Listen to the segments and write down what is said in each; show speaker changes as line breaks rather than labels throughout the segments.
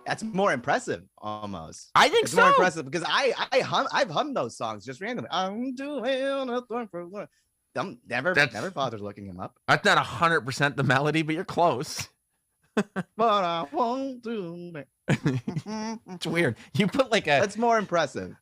That's more impressive, almost.
I think
it's
so.
More impressive because I've hummed those songs just randomly. I'm doing a thorn for one. Never bothered looking him up.
That's not 100% the melody, but you're close.
But I won't do it.
It's weird. You put like a.
That's more impressive.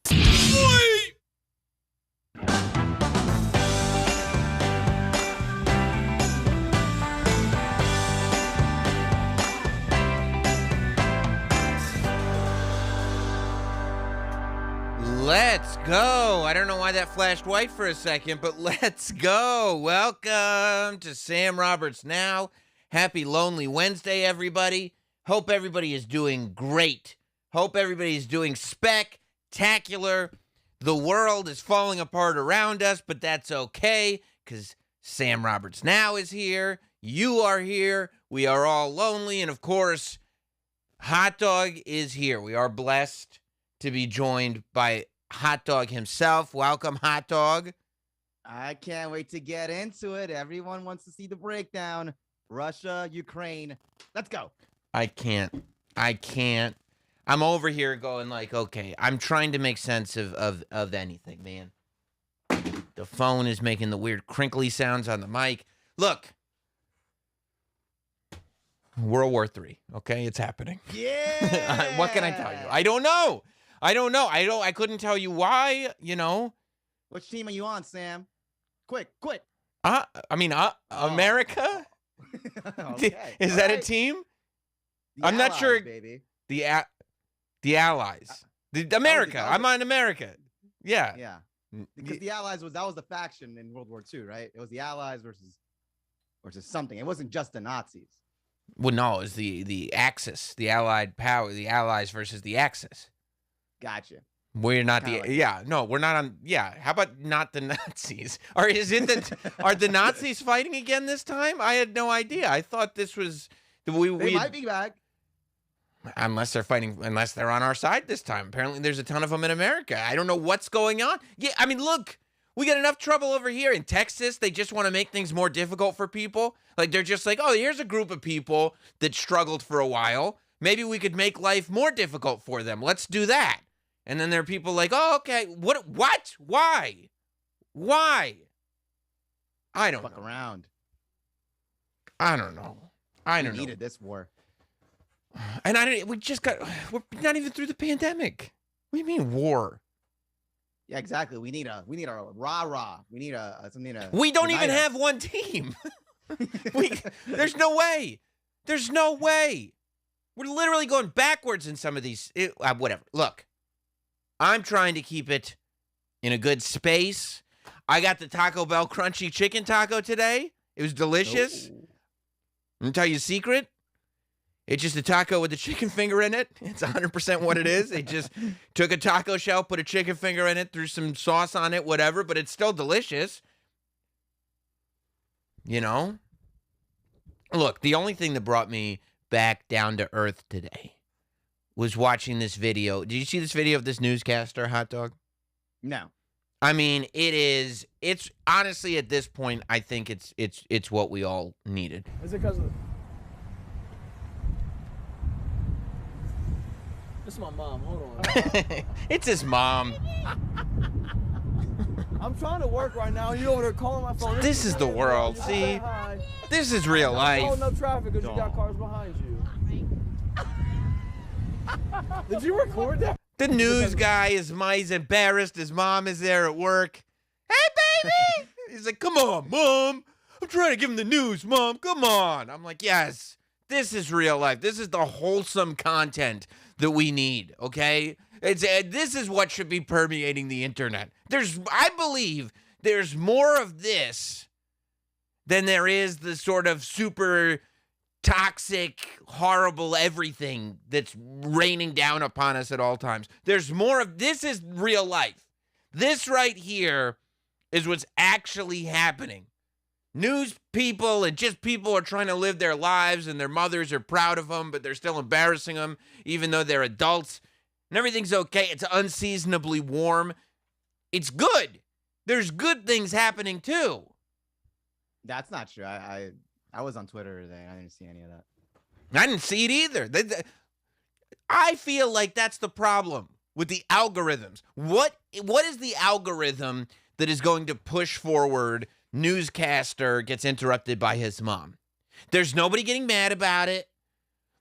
Let's go. I don't know why that flashed white for a second, but let's go. Welcome to Sam Roberts Now. Happy Lonely Wednesday, everybody. Hope everybody is doing great. Hope everybody is doing spectacular. The world is falling apart around us, but that's okay because Sam Roberts Now is here. You are here. We are all lonely. And of course, Hot Dog is here. We are blessed to be joined by Hot Dog himself. Welcome, Hot Dog.
I can't wait to get into it. Everyone wants to see the breakdown. Russia, Ukraine. Let's go.
I can't. I'm over here going like, okay, I'm trying to make sense of anything, man. The phone is making the weird crinkly sounds on the mic. Look. World War III. Okay, it's happening.
Yeah.
What can I tell you? I don't know. I couldn't tell you why, you know.
Which team are you on, Sam? Quick.
America?
Okay.
Is that a team? I'm not sure.
Baby.
The Allies. America. I'm on America. Yeah.
Yeah. Because the Allies that was the faction in World War II, right? It was the Allies versus something. It wasn't just the Nazis.
Well, no, it was the Axis, the Allied power, the Allies versus the Axis.
Gotcha.
We're not we're not on. Yeah, how about not the Nazis? Or is it that are the Nazis fighting again this time? I had no idea. I thought this was
They might be back.
Unless they're on our side this time. Apparently, there's a ton of them in America. I don't know what's going on. Yeah, I mean, look, we got enough trouble over here in Texas. They just want to make things more difficult for people. Like they're just like, oh, here's a group of people that struggled for a while. Maybe we could make life more difficult for them. Let's do that. And then there are people like, oh, okay, what? Why? I don't know.
Fuck around.
I don't know. We
needed this war.
And we're not even through the pandemic. What do you mean war?
Yeah, exactly. We need a rah-rah. We need something to.
We don't even have one team. There's no way. We're literally going backwards in some of these. Whatever. Look, I'm trying to keep it in a good space. I got the Taco Bell crunchy chicken taco today. It was delicious.
Oh.
I'm going to tell you a secret. It's just a taco with a chicken finger in it. It's 100% what it is. They just took a taco shell, put a chicken finger in it, threw some sauce on it, whatever, but it's still delicious. You know? Look, the only thing that brought me back down to earth today was watching this video. Did you see this video of this newscaster, Hot Dog?
No.
I mean, it's honestly at this point, I think it's what we all needed.
Is it because of... This is my mom. Hold on.
It's his mom.
I'm trying to work right now. You over there calling my phone.
This is the world. See? This is real life.
Holding up traffic because you got cars behind you. Did you record that?
The news guy is embarrassed. His mom is there at work. Hey, baby! He's like, come on, Mom. I'm trying to give him the news, Mom. Come on. I'm like, yes, this is real life. This is the wholesome content that we need, okay? This is what should be permeating the internet. I believe there's more of this than there is the sort of super toxic, horrible everything that's raining down upon us at all times. There's more of this is real life. This right here is what's actually happening. News people and just people are trying to live their lives, and their mothers are proud of them, but they're still embarrassing them, even though they're adults. And everything's okay. It's unseasonably warm. It's good. There's good things happening too.
That's not true. I was on Twitter today. I didn't see any of that.
I didn't see it either. I feel like that's the problem with the algorithms. What is the algorithm that is going to push forward newscaster gets interrupted by his mom? There's nobody getting mad about it.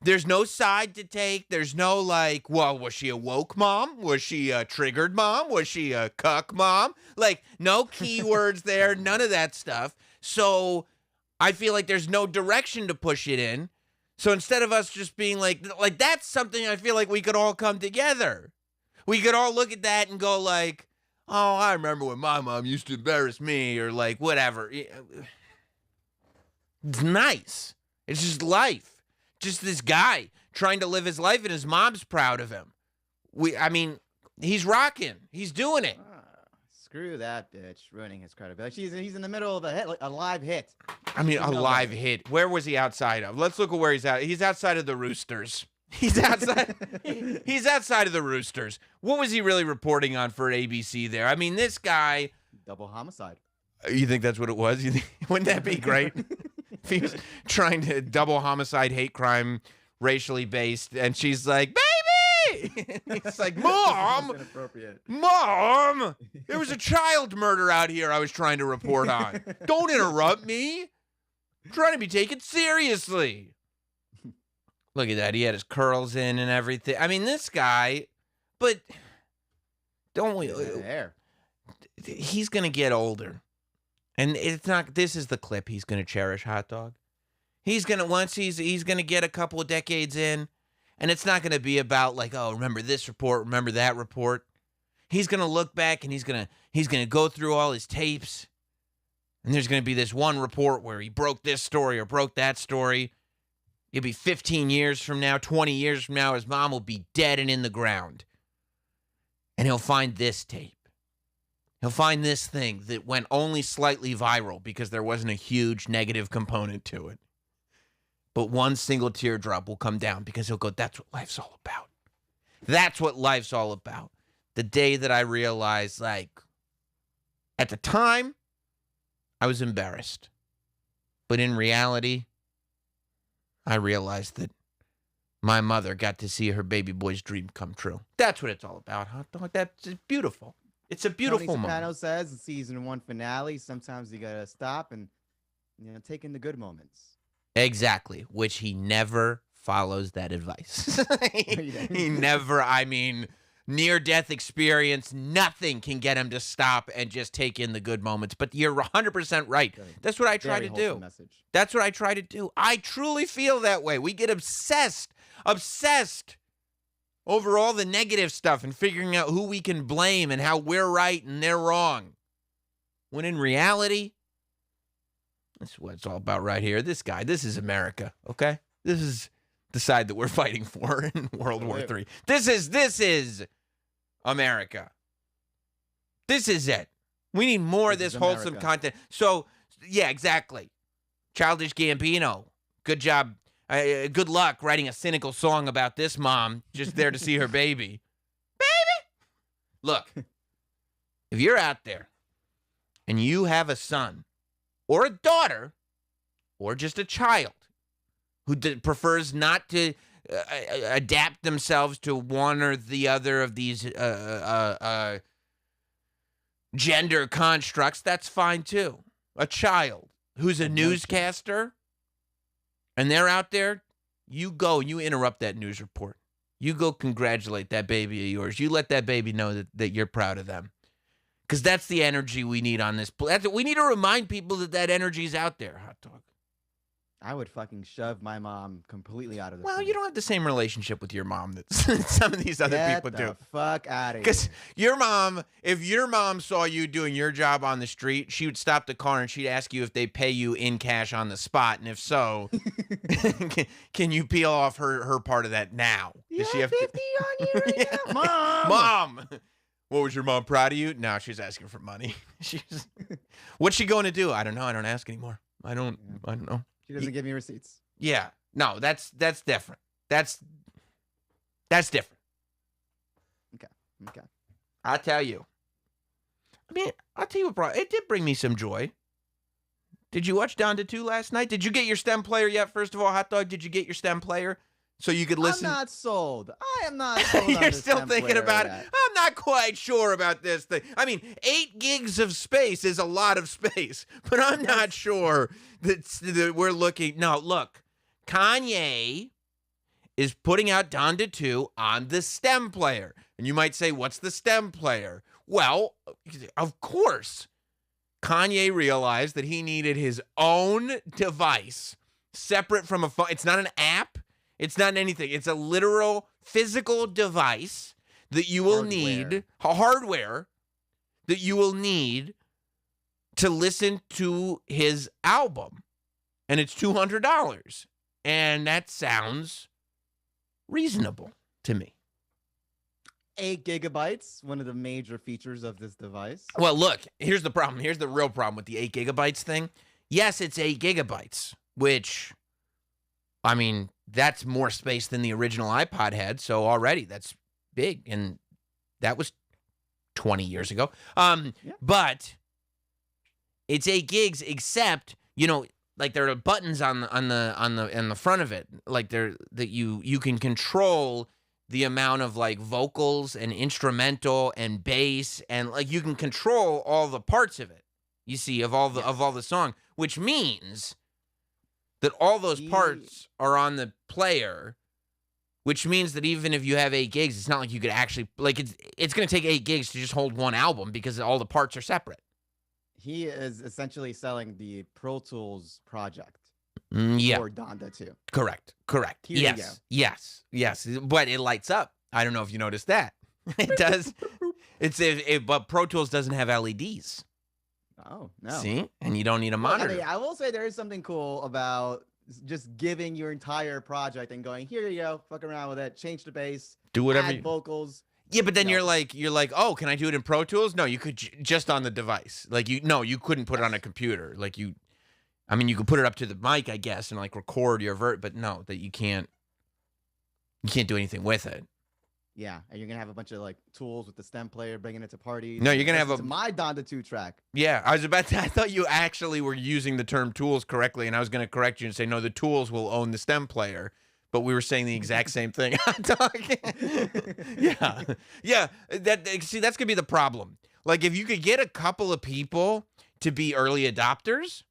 There's no side to take. There's no like, well, was she a woke mom? Was she a triggered mom? Was she a cuck mom? Like, no keywords there, none of that stuff. So I feel like there's no direction to push it in. So instead of us just being like that's something I feel like we could all come together. We could all look at that and go like, oh, I remember when my mom used to embarrass me, or like whatever. It's nice. It's just life. Just this guy trying to live his life, and his mom's proud of him. He's rocking. He's doing it.
Screw that bitch ruining his credibility. He's in the middle of a hit, like a live hit.
A live hit. Where was he outside of? Let's look at where he's at. He's outside of the Roosters. He's outside. He's outside of the Roosters. What was he really reporting on for ABC there? I mean, this guy.
Double homicide.
You think that's what it was? Wouldn't that be great? If he was trying to double homicide, hate crime, racially based, and she's like, baby! It's like, Mom! Mom! There was a child murder out here I was trying to report on. Don't interrupt me. I'm trying to be taken seriously. Look at that. He had his curls in and everything. I mean, this guy, but don't we? He's going to get older. And it's not, this is the clip he's going to cherish, Hot Dog. He's going to get a couple of decades in, and it's not going to be about like, oh, remember this report, remember that report. He's going to look back, and he's going to go through all his tapes, and there's going to be this one report where he broke this story or broke that story. It'll be 15 years from now, 20 years from now, his mom will be dead and in the ground. And he'll find this tape. He'll find this thing that went only slightly viral because there wasn't a huge negative component to it. But one single teardrop will come down because he'll go, that's what life's all about. That's what life's all about. The day that I realized, like, at the time, I was embarrassed. But in reality, I realized that my mother got to see her baby boy's dream come true. That's what it's all about, Hot Dog. That's beautiful. It's a beautiful
Tony
moment.
Soprano says in season 1 finale, sometimes you gotta stop and take in the good moments.
Exactly, which he never follows that advice. he never, near-death experience, nothing can get him to stop and just take in the good moments. But you're 100% right. That's what I try to do.
Message.
That's what I try to do. I truly feel that way. We get obsessed over all the negative stuff and figuring out who we can blame and how we're right and they're wrong. When in reality, that's what it's all about right here. This is America, okay? This is the side that we're fighting for in World War III. This is America. This is it. We need more of this wholesome content. So, yeah, exactly. Childish Gambino, good job. Good luck writing a cynical song about this mom just there to see her baby. Baby! Look, if you're out there and you have a son or a daughter or just a child who prefers not to adapt themselves to one or the other of these gender constructs, that's fine too. A child who's a newscaster and they're out there, you go and you interrupt that news report. You go congratulate that baby of yours. You let that baby know that you're proud of them. Because that's the energy we need on this. We need to remind people that energy's out there, Hot Dog.
I would fucking shove my mom completely out of the
Well,
scene.
you don't have the same relationship with your mom that some of these other people do.
Get the fuck out of here.
Because your mom, if your mom saw you doing your job on the street, she would stop the car and she'd ask you if they pay you in cash on the spot. And if so, can you peel off her part of that now?
You
Does
have 50 on you right now? Mom!
Mom! What was your mom proud of you? No, she's asking for money. She's what's she going to do? I don't know. I don't ask anymore. I don't know.
She doesn't give me receipts.
Yeah. No, that's different. That's different.
Okay.
I'll tell you. I mean, I'll tell you what brought it did bring me some joy. Did you watch Donda 2 last night? Did you get your STEM player yet? First of all, Hot Dog, did you get your STEM player so you could listen?
I'm not sold. I am not sold. on
You're
this
still
STEM
thinking
player
about it.
yet.
I'm not quite sure about this thing. I mean, 8 gigs of space is a lot of space, but I'm not sure that we're looking. No, look, Kanye is putting out Donda 2 on the STEM player. And you might say, what's the STEM player? Well, of course, Kanye realized that he needed his own device separate from a phone. It's not an app. It's not anything. It's a literal physical device that you will need, hardware that you will need to listen to his album. And it's $200. And that sounds reasonable to me.
8 gigabytes, one of the major features of this device.
Well, look, here's the problem. Here's the real problem with the 8 gigabytes thing. Yes, it's 8 gigabytes, which, I mean, that's more space than the original iPod had. So already that's big. And that was 20 years ago. But it's 8 gigs, except, you know, like there are buttons on the front of it, like that you can control the amount of like vocals and instrumental and bass, and like you can control all the parts of it. You see, of all the song, which means that all those parts are on the player, which means that even if you have 8 gigs, it's not like you could actually like it's going to take 8 gigs to just hold one album because all the parts are separate.
He is essentially selling the Pro Tools project
Yeah.
for Donda 2.
Correct.
Here you go.
Yes. But it lights up. I don't know if you noticed that. It does. But Pro Tools doesn't have LEDs.
Oh, no.
See? And you don't need a monitor.
I mean, I will say there is something cool about just giving your entire project and going, here you go, fuck around with it, change the bass,
do whatever
add vocals.
Yeah, but then you're like, oh, can I do it in Pro Tools? No, you could just on the device. Like you couldn't put it on a computer. Like you could put it up to the mic, I guess, and like record your but no, that you can't do anything with it.
Yeah, and you're gonna have a bunch of like tools with the stem player, bringing it to parties.
No, you're gonna have
my Donda 2 track.
Yeah, I thought you actually were using the term tools correctly, and I was gonna correct you and say no, the tools will own the stem player. But we were saying the exact same thing. Yeah. That's gonna be the problem. Like if you could get a couple of people to be early adopters,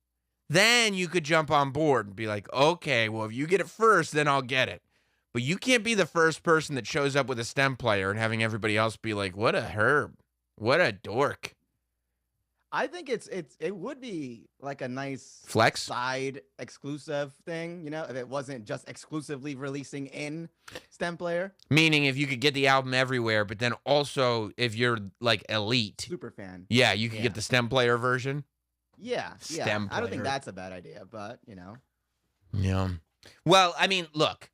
then you could jump on board and be like, okay, well, if you get it first, then I'll get it. But you can't be the first person that shows up with a stem player and having everybody else be like, what a herb, what a dork.
I think it would be like a nice
flex
side exclusive thing, you know, if it wasn't just exclusively releasing in stem player.
Meaning if you could get the album everywhere, but then also if you're like elite
super fan.
Yeah, you could get the stem player version.
Yeah.
Stem player.
I don't think that's a bad idea, but you know.
Yeah. Well, I mean, look.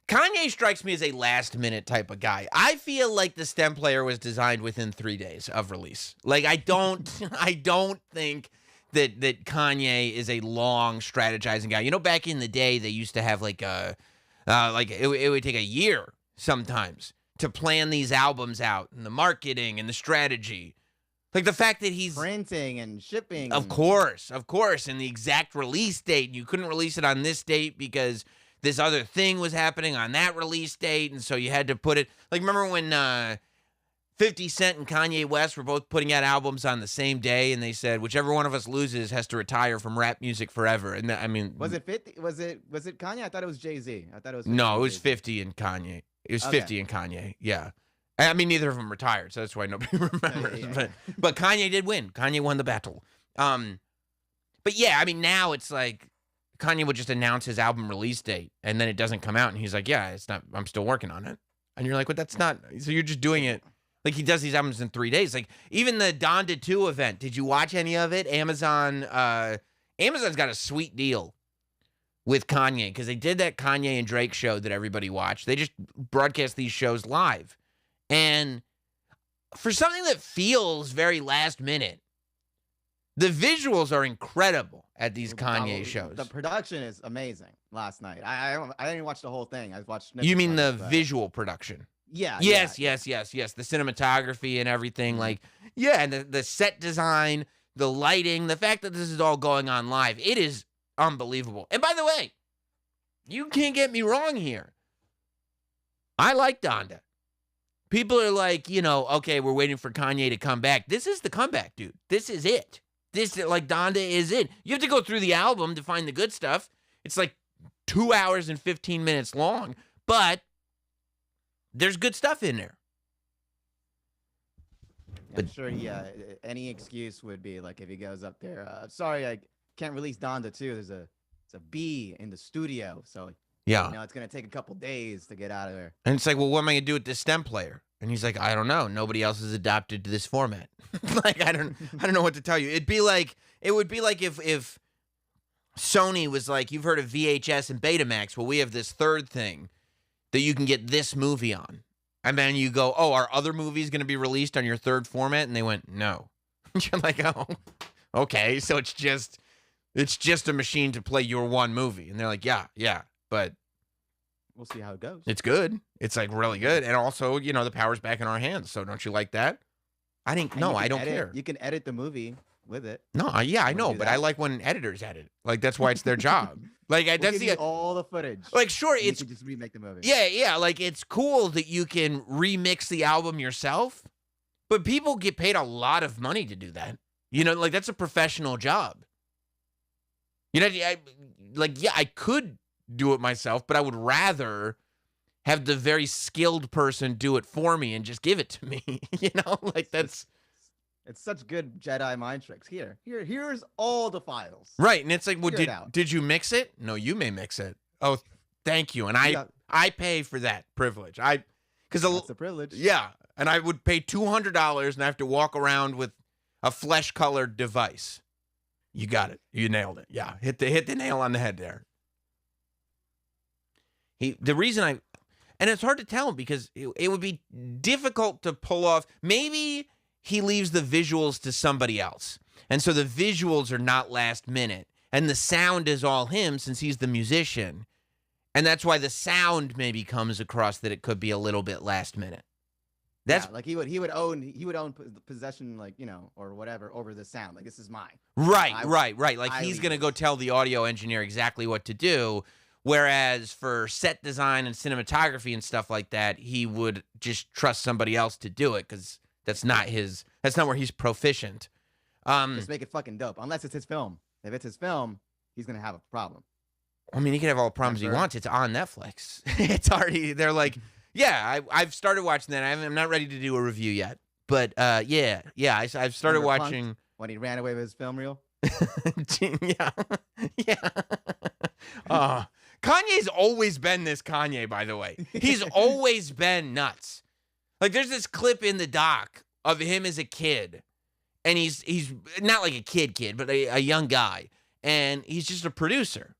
Kanye strikes me as a last-minute type of guy. I feel like the stem player was designed within 3 days of release. Like, I don't think that Kanye is a long strategizing guy. You know, back in the day, they used to have like it would take a year sometimes to plan these albums out and the marketing and the strategy. Like the fact that he's
printing and shipping.
Of course, and the exact release date. You couldn't release it on this date because this other thing was happening on that release date, and so you had to put it. Like, remember when 50 Cent and Kanye West were both putting out albums on the same day, and they said whichever one of us loses has to retire from rap music forever. And I mean,
was it 50? Was it Kanye? I thought it was Jay-Z. I thought it was
50 no, it was 50 and Kanye. It was 50 and Kanye. Yeah. I mean, neither of them retired, so that's why nobody remembers.
Yeah.
But Kanye did win. Kanye won the battle. But yeah, I mean, now it's like Kanye would just announce his album release date, and then it doesn't come out, and he's like, yeah, it's not, I'm still working on it. And you're like, but that's not, so you're just doing it. Like, he does these albums in 3 days. Like, even the Donda 2 event, did you watch any of it? Amazon's got a sweet deal with Kanye, because they did that Kanye and Drake show that everybody watched. They just broadcast these shows live. And for something that feels very last minute, the visuals are incredible at these Kanye shows.
The production is amazing. Last night, I didn't even watch the whole thing. I watched.
You mean the
but...
visual production?
Yeah.
Yes. The cinematography and everything, like, yeah, and the set design, the lighting, the fact that this is all going on live, it is unbelievable. And by the way, you can't get me wrong here. I like Donda. People are like, okay, we're waiting for Kanye to come back. This is the comeback, dude. This is it. Donda is it. You have to go through the album to find the good stuff. It's like 2 hours and 15 minutes long, but there's good stuff in there.
I'm sure any excuse would be like if he goes up there, sorry, I can't release Donda 2. There's a bee in the studio, so
yeah,
it's gonna take a couple days to get out of there.
And it's like, well, what am I gonna do with this stem player? And he's like, I don't know. Nobody else has adopted to this format. Like, I don't know what to tell you. It would be like if Sony was like, you've heard of VHS and Betamax. Well, we have this third thing that you can get this movie on. And then you go, oh, are other movies going to be released on your third format? And they went, no. You're like, oh, okay. So it's just a machine to play your one movie. And they're like, yeah, but
we'll see how it goes.
It's good. It's like really good. And also, the power's back in our hands. So don't you like that? I don't care.
You can edit the movie with it.
No, yeah, I know, but I like when editors edit. Like, that's why it's their job. Like, that's
all the footage.
Like, sure,
you can just remake the movie.
Yeah. Like, it's cool that you can remix the album yourself, but people get paid a lot of money to do that. Like, that's a professional job. I could do it myself, but I would rather have the very skilled person do it for me and just give it to me. That's.
It's such good Jedi mind tricks. Here's all the files.
Right, and it's like, well, did you mix it? No, you may mix it. Oh, thank you. And I pay for that privilege. Because
that's a privilege.
Yeah, and I would pay $200 and I have to walk around with a flesh-colored device. You got it. You nailed it. Yeah, hit the nail on the head there. The reason and it's hard to tell because it would be difficult to pull off. Maybe he leaves the visuals to somebody else. And so the visuals are not last minute. And the sound is all him since he's the musician. And that's why the sound maybe comes across that it could be a little bit last minute. That's
like he would own possession, like, or whatever over the sound. Like, this is mine.
Right. Like, he's going to go tell the audio engineer exactly what to do. Whereas for set design and cinematography and stuff like that, he would just trust somebody else to do it because that's not where he's proficient.
Just make it fucking dope. Unless it's his film. If it's his film, he's going to have a problem.
I mean, he can have all the problems he wants. It's on Netflix. It's already, they're like, yeah, I've started watching that. I'm not ready to do a review yet. But yeah, I've started watching.
When he ran away with his film reel?
Yeah. Kanye's always been this Kanye, by the way. He's always been nuts. Like, there's this clip in the doc of him as a kid. And he's not like a kid, but a young guy. And he's just a producer.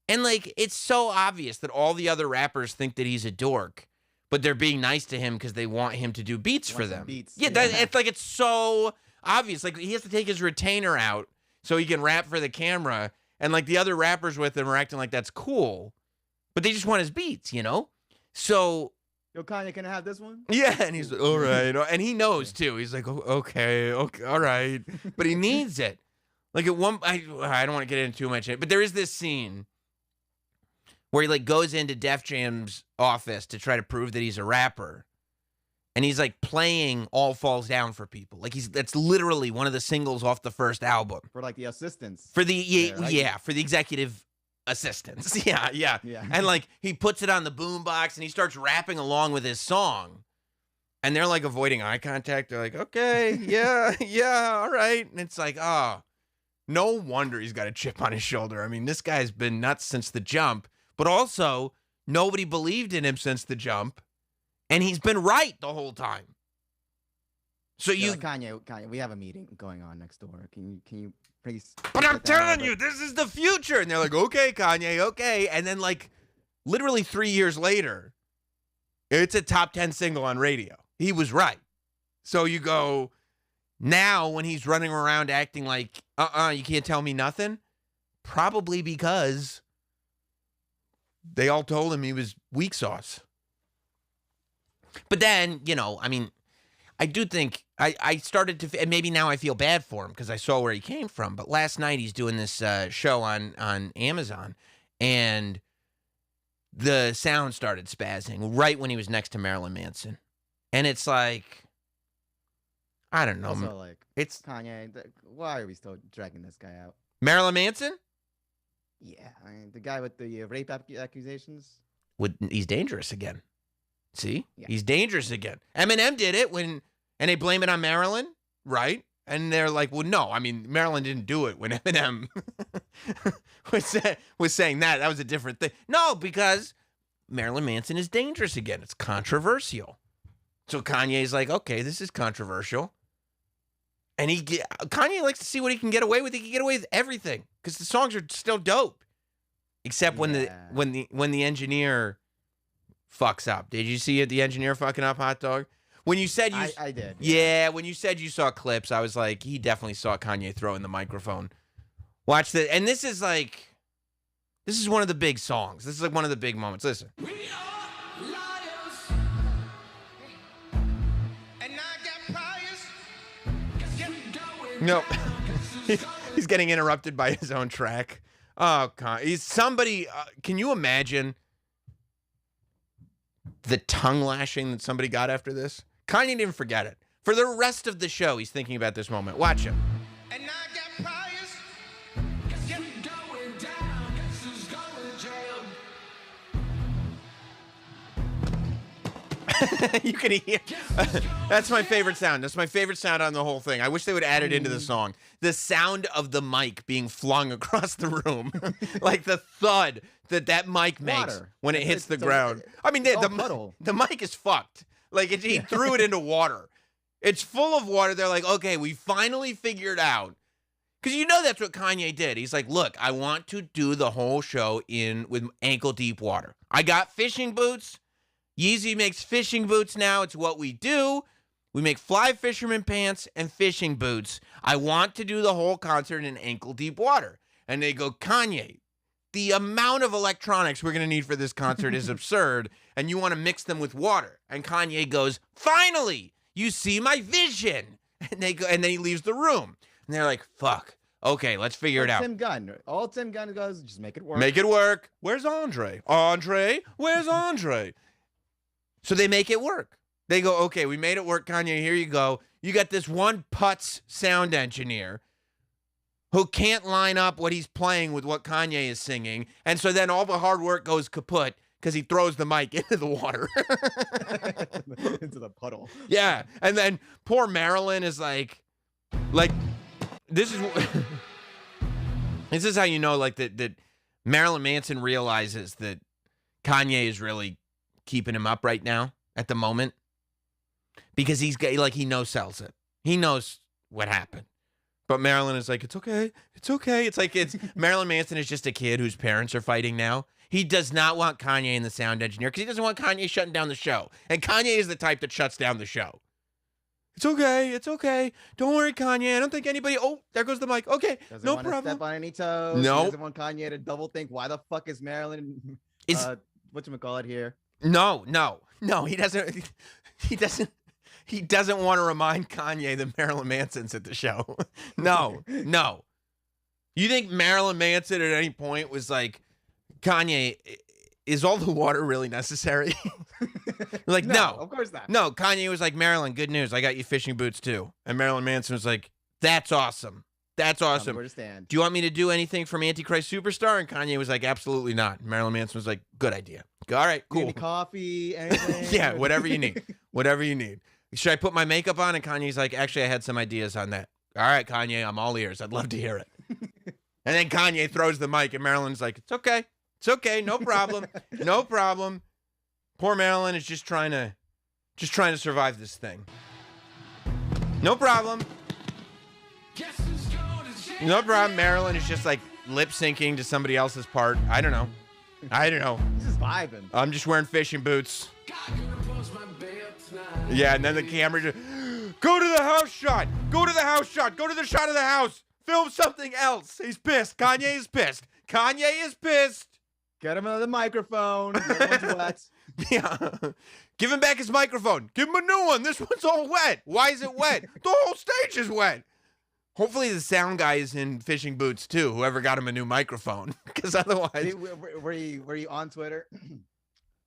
And, like, it's so obvious that all the other rappers think that he's a dork. But they're being nice to him because they want him to do beats for them. It's so obvious. Like, he has to take his retainer out so he can rap for the camera. And, like, the other rappers with him are acting like that's cool. But they just want his beats, So...
Yo, Kanye, can I have this one?
Yeah, and he's like, all right. And he knows, too. He's like, okay, all right. But he needs it. Like, at one... I don't want to get into too much, but there is this scene where he, like, goes into Def Jam's office to try to prove that he's a rapper. And he's, like, playing All Falls Down for people. Like, that's literally one of the singles off the first album.
For, like, the assistants.
For the, for the executive assistants. Yeah. And, like, he puts it on the boombox and he starts rapping along with his song. And they're, like, avoiding eye contact. They're like, okay, yeah, all right. And it's like, oh, no wonder he's got a chip on his shoulder. I mean, this guy's been nuts since the jump. But also, nobody believed in him since the jump. And he's been right the whole time. So
like, Kanye, we have a meeting going on next door. Can you please?
But I'm telling you, this is the future. And they're like, okay, Kanye, okay. And then, like, literally 3 years later, it's a top 10 single on radio. he was right. So you go, now when he's running around acting like, you can't tell me nothing, probably because they all told him he was weak sauce. But then, I mean, I do think I started to, and maybe now I feel bad for him because I saw where he came from. But last night he's doing this show on Amazon, and the sound started spazzing right when he was next to Marilyn Manson. And it's like, I don't know.
Also, like,
it's
Kanye. Why are we still dragging this guy out?
Marilyn Manson?
Yeah, I mean, the guy with the rape accusations.
He's dangerous again. See?
Yeah.
He's dangerous again. Eminem did it and they blame it on Marilyn, right? And they're like, well, no. I mean, Marilyn didn't do it when Eminem was saying that. That was a different thing. No, because Marilyn Manson is dangerous again. It's controversial. So Kanye's like, okay, this is controversial. And Kanye likes to see what he can get away with. He can get away with everything because the songs are still dope, except when the engineer fucks up. Did you see it? The engineer fucking up, Hot Dog? When you said
I did.
Yeah, when you said you saw clips, I was like, he definitely saw Kanye throwing the microphone. Watch the, and this is one of the big songs. This is like one of the big moments. Listen. We are liars. And I got priors. No. He's getting interrupted by his own track. Oh, he's somebody. Can you imagine the tongue lashing that somebody got after this? Kanye didn't forget it. For the rest of the show, he's thinking about this moment. Watch him. And I got priors. Guess you're going down. Guess who's going to jail? You can hear. That's my favorite sound. That's my favorite sound on the whole thing. I wish they would add it into the song. The sound of the mic being flung across the room. Like the thud that mic makes when it hits the ground. I mean, the mic is fucked. Like he threw it into water. It's full of water. They're like, okay, we finally figured out. Because that's what Kanye did. He's like, look, I want to do the whole show with ankle deep water. I got fishing boots. Yeezy makes fishing boots now. It's what we do. We make fly fisherman pants and fishing boots. I want to do the whole concert in ankle deep water. And they go, Kanye, the amount of electronics we're going to need for this concert is absurd, and you want to mix them with water. And Kanye goes, finally, you see my vision. And they go, and then he leaves the room. And they're like, fuck. Okay, let's figure it out.
Tim Gunn. All Tim Gunn goes, just make it work.
Make it work. Where's Andre? Andre? Where's Andre? So they make it work. They go, okay, we made it work, Kanye. Here you go. You got this one putz sound engineer who can't line up what he's playing with what Kanye is singing. And so then all the hard work goes kaput because he throws the mic into the water.
Into the puddle.
Yeah. And then poor Marilyn is like this is this is how you know that Marilyn Manson realizes that Kanye is really keeping him up right now at the moment. Because he no-sells it. He knows what happened. But Marilyn is like, it's okay. It's okay. It's like Marilyn Manson is just a kid whose parents are fighting now. He does not want Kanye in the sound engineer because he doesn't want Kanye shutting down the show. And Kanye is the type that shuts down the show. It's okay. It's okay. Don't worry, Kanye. I don't think anybody. Oh, there goes the mic. Okay,
doesn't
no
want
problem.
To step on any toes.
No.
He doesn't want Kanye to double think. Why the fuck is Marilyn? Whatchamacallit here?
No. He doesn't. He doesn't want to remind Kanye that Marilyn Manson's at the show. No. You think Marilyn Manson at any point was like, Kanye, is all the water really necessary? Like, no,
of course not.
No, Kanye was like, Marilyn, good news. I got you fishing boots too. And Marilyn Manson was like, that's awesome. That's awesome.
Where to stand.
Do you want me to do anything from Antichrist Superstar? And Kanye was like, absolutely not. Marilyn Manson was like, good idea. All right, cool.
Any coffee, anything?
Yeah, whatever you need. Whatever you need. Should I put my makeup on? And Kanye's like, actually, I had some ideas on that. All right, Kanye, I'm all ears. I'd love to hear it. And then Kanye throws the mic, and Marilyn's like, it's okay. It's okay. No problem. No problem. Poor Marilyn is just trying to survive this thing. No problem. No problem. Marilyn is just like lip syncing to somebody else's part. I don't know.
He's just vibing.
I'm just wearing fishing boots. Yeah, and then the camera just, go to the house shot. Go to the house shot. Go to the shot of the house. Film something else. He's pissed. Kanye is pissed. Kanye is pissed.
Get him another microphone. That one's wet.
Yeah. Give him back his microphone. Give him a new one. This one's all wet. Why is it wet? The whole stage is wet. Hopefully the sound guy is in fishing boots too, whoever got him a new microphone. Because otherwise...
Were you on Twitter?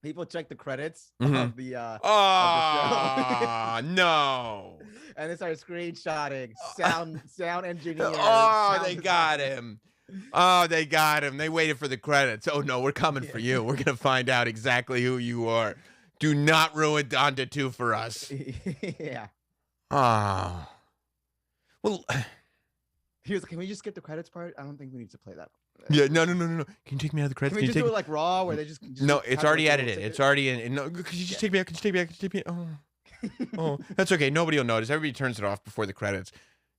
People check the credits
Mhm.
of the of
Oh, no.
the show. And they start screenshotting sound engineer.
Oh,
sound
they got him. Oh, they got him. They waited for the credits. Oh, no, we're coming for you. We're going to find out exactly who you are. Do not ruin Donda 2 for us.
Yeah.
Oh. Well,
He was like, can we just skip the credits part? I don't think we need to play that.
yeah, no. Can you take me out of the credits?
Can we just do it like raw where they just
No,
have
it's
like
already
a little
edited.
ticket?
It's already in. No, could you just take me out? Could you take me out? Could you take me out? Could you take me out? Oh, that's okay. Nobody will notice. Everybody turns it off before the credits.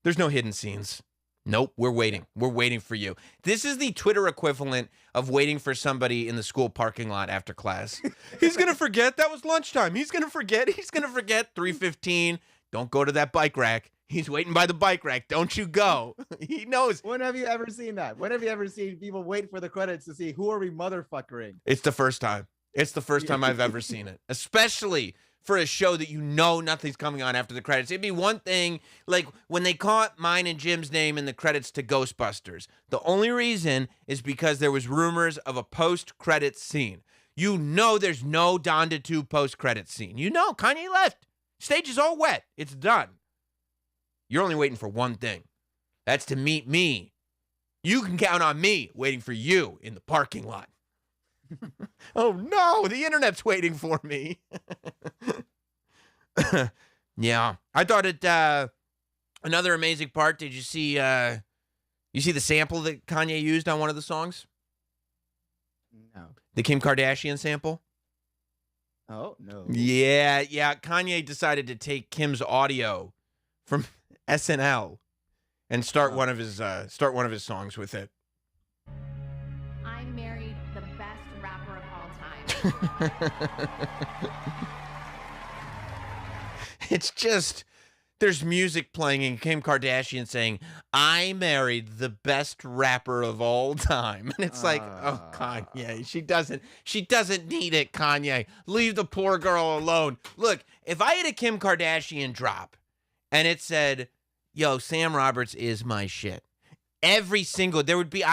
There's no hidden scenes. Nope, we're waiting. We're waiting for you. This is the Twitter equivalent of waiting for somebody in the school parking lot after class. He's going to forget that was lunchtime. He's going to forget. He's going to forget 3:15. Don't go to that bike rack. He's waiting by the bike rack. Don't you go. He knows.
When have you ever seen that? When have you ever seen people wait for the credits to see who are we motherfuckering?
It's the first time. It's the first time I've ever seen it, especially for a show that you know nothing's coming on after the credits. It'd be one thing, like when they caught mine and Jim's name in the credits to Ghostbusters. The only reason is because there was rumors of a post-credits scene. You know there's no Donda 2 post-credits scene. You know Kanye left. Stage is all wet. It's done. You're only waiting for one thing. That's to meet me. You can count on me waiting for you in the parking lot. Oh no, the internet's waiting for me. Yeah, I thought it. Another amazing part. Did you see? You see the sample that Kanye used on one of the songs?
No.
The Kim Kardashian sample.
Oh no.
Yeah. Kanye decided to take Kim's audio from SNL and start one of his songs with it.
I married the best rapper of all time.
It's just, there's music playing and Kim Kardashian saying, I married the best rapper of all time. And it's like, oh, Kanye, she doesn't need it, Kanye. Leave the poor girl alone. Look, if I had a Kim Kardashian drop and it said, yo, Sam Roberts is my shit. I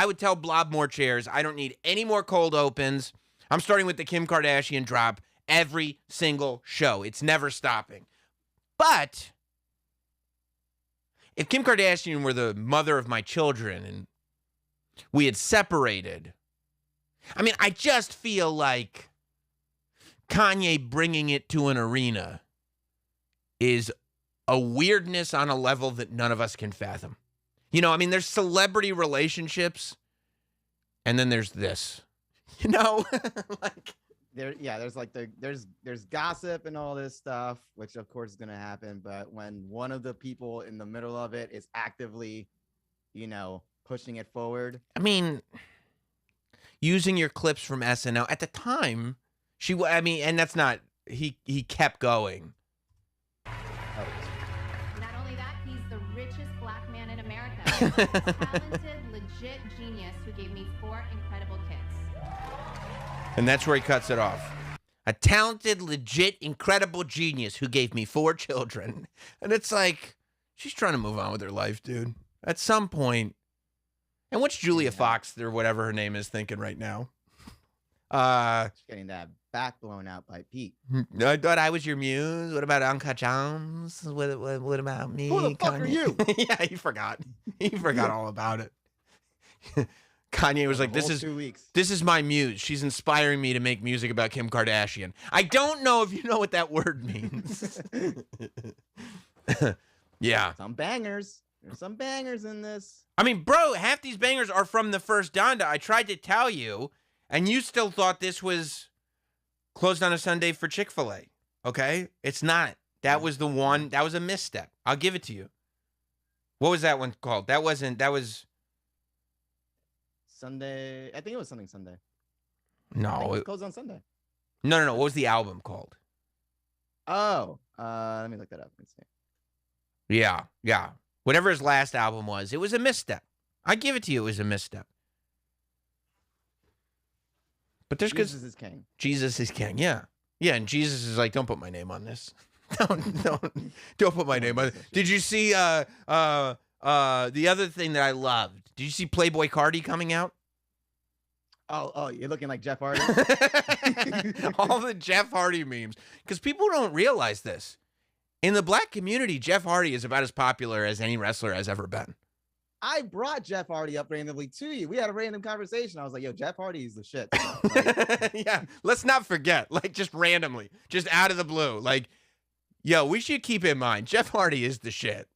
would tell Blob more chairs. I don't need any more cold opens. I'm starting with the Kim Kardashian drop every single show. It's never stopping. But if Kim Kardashian were the mother of my children and we had separated, I mean, I just feel like Kanye bringing it to an arena is a weirdness on a level that none of us can fathom. You know, I mean, there's celebrity relationships, and then there's this. You know, like there's gossip and all this stuff, which of course is gonna happen. But when one of the people in the middle of it is actively, you know, pushing it forward. I mean, using your clips from SNL at the time, and that's not. He kept going.
Not only that, he's the richest black man in America. Talented, legit genius who gave me 4 incredible kids.
And that's where he cuts it off. A talented, legit, incredible genius who gave me 4 children. And it's like, she's trying to move on with her life, dude. At some point. And what's Julia Fox, or whatever her name is, thinking right now?
She's getting that back blown out by Pete.
I thought I was your muse. What about Uncle Jones? What about me?
Who the fuck are you?
Yeah, he forgot. He forgot all about it. Kanye was like,
2 weeks.
This is my muse. She's inspiring me to make music about Kim Kardashian. I don't know if you know what that word means. Yeah.
Some bangers. There's some bangers in this.
I mean, bro, half these bangers are from the first Donda. I tried to tell you, and you still thought this was closed on a Sunday for Chick-fil-A. Okay? It's not. That was the one. That was a misstep. I'll give it to you. What was that one called? That was
Sunday. I think it was something Sunday.
No.
It was closed on Sunday.
No. What was the album called?
Oh, let me look that up. Let's see.
Yeah. Whatever his last album was, it was a misstep. I give it to you, it was a misstep. But there's because
Jesus is king.
Jesus is king. Yeah, and Jesus is like, don't put my name on this. don't put my name on it. Did you see the other thing that I loved? Did you see Playboy Cardi coming out?
Oh, you're looking like Jeff Hardy.
All the Jeff Hardy memes, because people don't realize this. In the black community, Jeff Hardy is about as popular as any wrestler has ever been.
I brought Jeff Hardy up randomly to you. We had a random conversation. I was like, yo, Jeff Hardy is the shit. Like,
yeah, let's not forget, like, just randomly, just out of the blue. Like, yo, we should keep in mind, Jeff Hardy is the shit.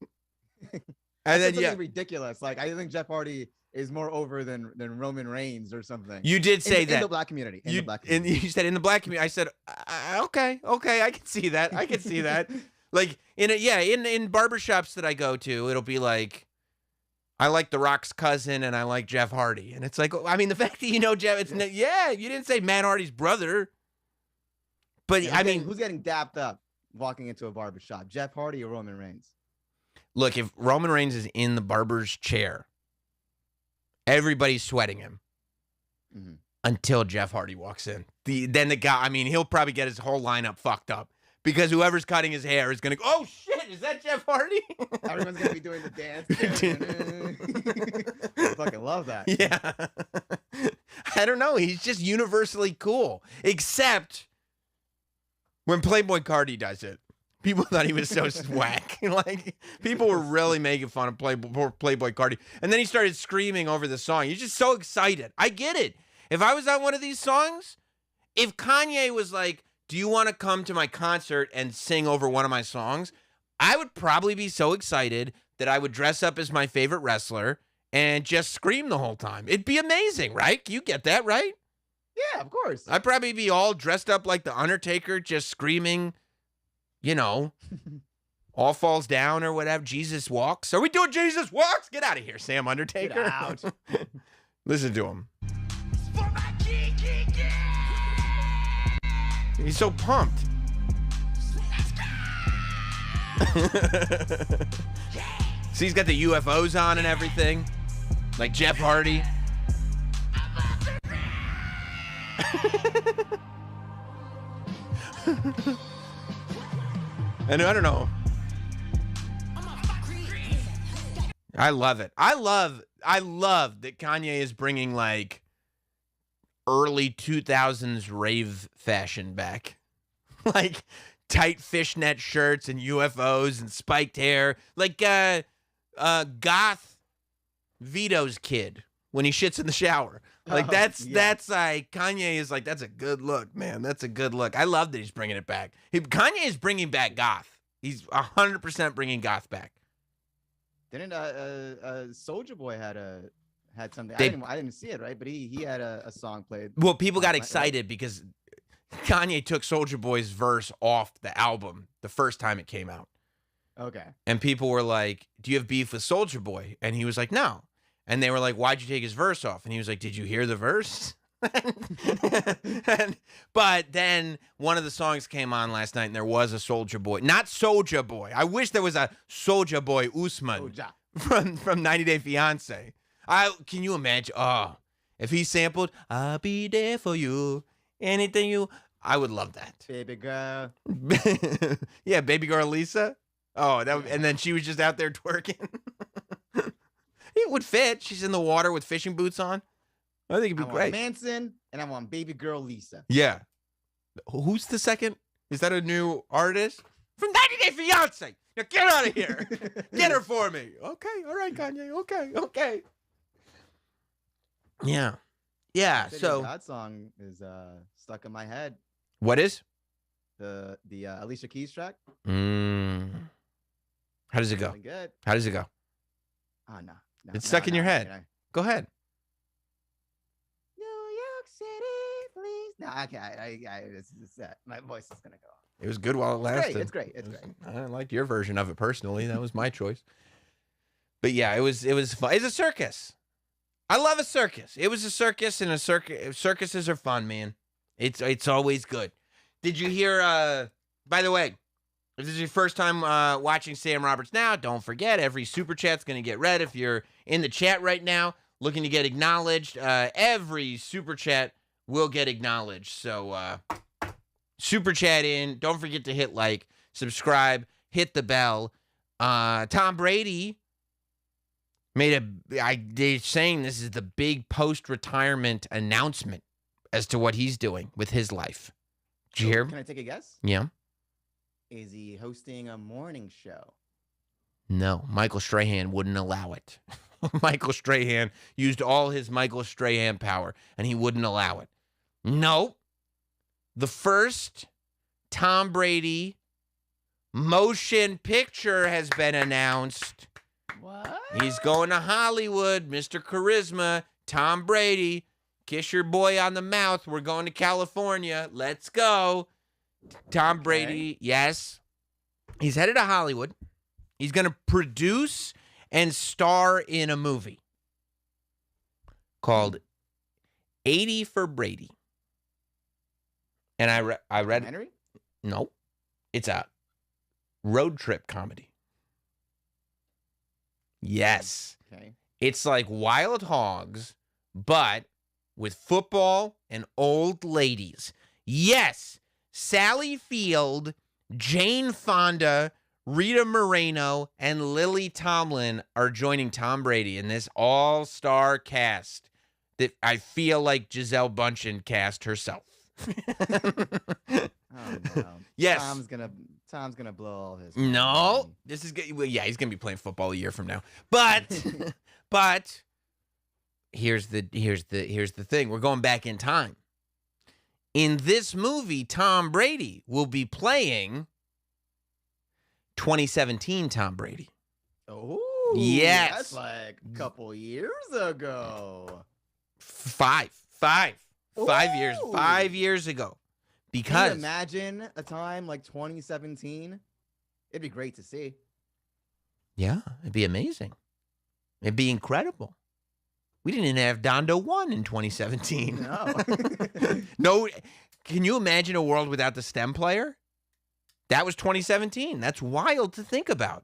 And then, yeah.
Ridiculous. Like, I think Jeff Hardy is more over than Roman Reigns or something.
You did say that.
In the black community.
You said in the black community. I said, okay, I can see that. I can see that. Like, in barbershops that I go to, it'll be like, I like The Rock's cousin and I like Jeff Hardy. And it's like, I mean, the fact that you know Jeff, you didn't say Matt Hardy's brother. But
yeah, who's getting dapped up walking into a barbershop? Jeff Hardy or Roman Reigns?
Look, if Roman Reigns is in the barber's chair, everybody's sweating him until Jeff Hardy walks in. Then the guy, I mean, he'll probably get his whole lineup fucked up. Because whoever's cutting his hair is going to go, oh, shit, is that Jeff Hardy?
Everyone's going to be doing the dance. I fucking love that.
Yeah. I don't know. He's just universally cool. Except when Playboy Cardi does it. People thought he was so whack. Like, people were really making fun of Playboy Cardi. And then he started screaming over the song. He's just so excited. I get it. If I was on one of these songs, if Kanye was like, do you want to come to my concert and sing over one of my songs? I would probably be so excited that I would dress up as my favorite wrestler and just scream the whole time. It'd be amazing, right? You get that, right?
Yeah, of course.
I'd probably be all dressed up like The Undertaker, just screaming, All Falls Down or whatever. Jesus Walks. Are we doing Jesus Walks? Get out of here, Sam Undertaker.
Get out.
Listen to him. He's so pumped. See, he's got the UFOs on and everything. Like Jeff Hardy. And I don't know. I love it. I love that Kanye is bringing like early 2000s rave fashion back. Like tight fishnet shirts and UFOs and spiked hair. Like goth Vito's kid when he shits in the shower. Like that's like Kanye is like, that's a good look, man. That's a good look. I love that he's bringing it back. Kanye is bringing back goth. He's 100% bringing goth back.
Didn't Soulja Boy had something? I didn't see it, right? But he had a song played.
Well, people got excited because Kanye took Soulja Boy's verse off the album the first time it came out.
Okay.
And people were like, "Do you have beef with Soulja Boy?" And he was like, "No." And they were like, "Why'd you take his verse off?" And he was like, "Did you hear the verse?" But then one of the songs came on last night, and there was a Soulja Boy, not Soulja Boy. I wish there was a Soulja Boy Usman from 90 Day Fiance. Can you imagine? Oh, if he sampled "I'll be there for you, anything you," I would love that.
Baby girl.
Yeah, baby girl Lisa. Oh, and then she was just out there twerking. It would fit. She's in the water with fishing boots on. I think it'd be great.
Manson, and I want baby girl Lisa.
Yeah. Who's the second? Is that a new artist? From 90 Day Fiance. Now get out of here. Get her for me. Okay. All right, Kanye. Okay. Yeah. Yeah. So
that song is stuck in my head.
What is?
The Alicia Keys track.
How does it go?
Good.
How does it go?
Oh no.
It's stuck in your head. Go ahead.
New York City, please. No, I can't. It's that. My voice is gonna go.
It was good while it lasted.
It's great.
I liked your version of it personally. That was my choice. But yeah, it was fun. It's a circus. I love a circus. It was a circus, and circuses are fun, man. It's always good. Did you hear? By the way, If this is your first time watching Sam Roberts Now, don't forget every super chat's going to get read. If you're in the chat right now looking to get acknowledged, every super chat will get acknowledged. So super chat in. Don't forget to hit like, subscribe, hit the bell. Tom Brady they're saying this is the big post-retirement announcement as to what he's doing with his life. Did you hear?
Can I take a guess?
Yeah.
Is he hosting a morning show?
No, Michael Strahan wouldn't allow it. Michael Strahan used all his Michael Strahan power, and he wouldn't allow it. No. The first Tom Brady motion picture has been announced.
What?
He's going to Hollywood, Mr. Charisma, Tom Brady. Kiss your boy on the mouth. We're going to California. Let's go. Tom Brady, yes. He's headed to Hollywood. He's going to produce and star in a movie called 80 for Brady. And I read
Henry?
No. It's a road trip comedy. Yes.
Okay.
It's like Wild Hogs, but with football and old ladies. Yes. Sally Field, Jane Fonda, Rita Moreno, and Lily Tomlin are joining Tom Brady in this all-star cast that I feel like Giselle Bundchen cast herself.
Oh no.
Yes.
Tom's gonna blow all his.
No,
money.
this is good. Well, yeah, he's gonna be playing football a year from now. But here's the thing. We're going back in time. In this movie, Tom Brady will be playing 2017 Tom Brady.
Oh,
yes,
that's like a couple years ago.
5 years.
Ooh.
5 years ago.
Can
Because
you imagine a time like 2017? It'd be great to see.
yeah, it'd be amazing. It'd be incredible. We didn't even have Donda 1 in 2017.
No.
No, can you imagine a world without the STEM player? That was 2017. That's wild to think about.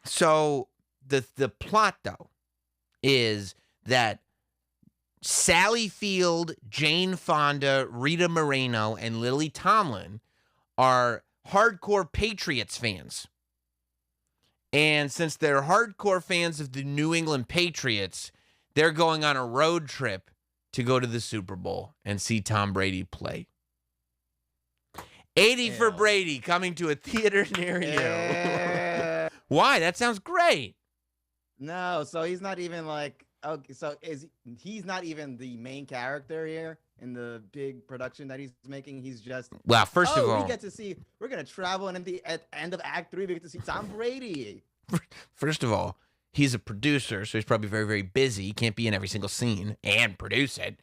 So the plot, though, is that Sally Field, Jane Fonda, Rita Moreno, and Lily Tomlin are hardcore Patriots fans. And since they're hardcore fans of the New England Patriots, they're going on a road trip to go to the Super Bowl and see Tom Brady play. 80 for
Ew.
Brady coming to a theater near you.
Yeah.
Why? That sounds great.
No, so he's not even like okay. So he's not even the main character here in the big production that he's making. He's just
Well, first of all,
we get to see. We're gonna travel, and at end of Act 3, we get to see Tom Brady.
first of all, he's a producer, so he's probably very, very busy. He can't be in every single scene and produce it.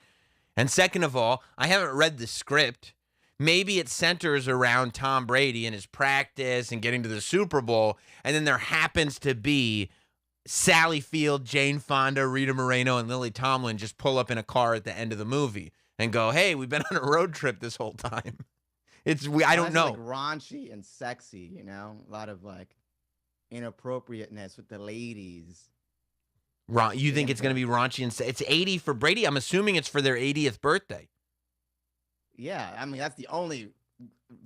And second of all, I haven't read the script. Maybe it centers around Tom Brady and his practice and getting to the Super Bowl, and then there happens to be Sally Field, Jane Fonda, Rita Moreno, and Lily Tomlin just pull up in a car at the end of the movie and go, "Hey, we've been on a road trip this whole time." I don't know.
Like raunchy and sexy, you know, a lot of like inappropriateness with the ladies.
You think it's going to be raunchy and it's 80 for Brady? I'm assuming it's for their 80th birthday.
Yeah, I mean that's the only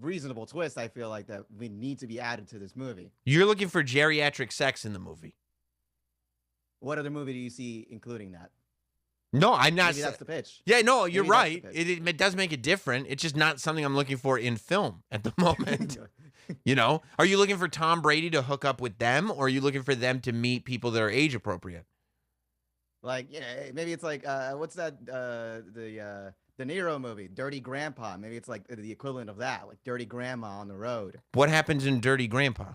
reasonable twist I feel like that we need to be added to this movie.
You're looking for geriatric sex in the movie.
What other movie do you see including that?
No, I'm not.
Maybe that's the pitch.
Yeah, no, you're
Maybe that's
right.
the pitch.
It does make it different. It's just not something I'm looking for in film at the moment. You know, are you looking for Tom Brady to hook up with them, or are you looking for them to meet people that are age appropriate?
Like, yeah, maybe it's like what's that the De Niro movie, Dirty Grandpa. Maybe it's like the equivalent of that, like Dirty Grandma on the road.
What happens in Dirty Grandpa?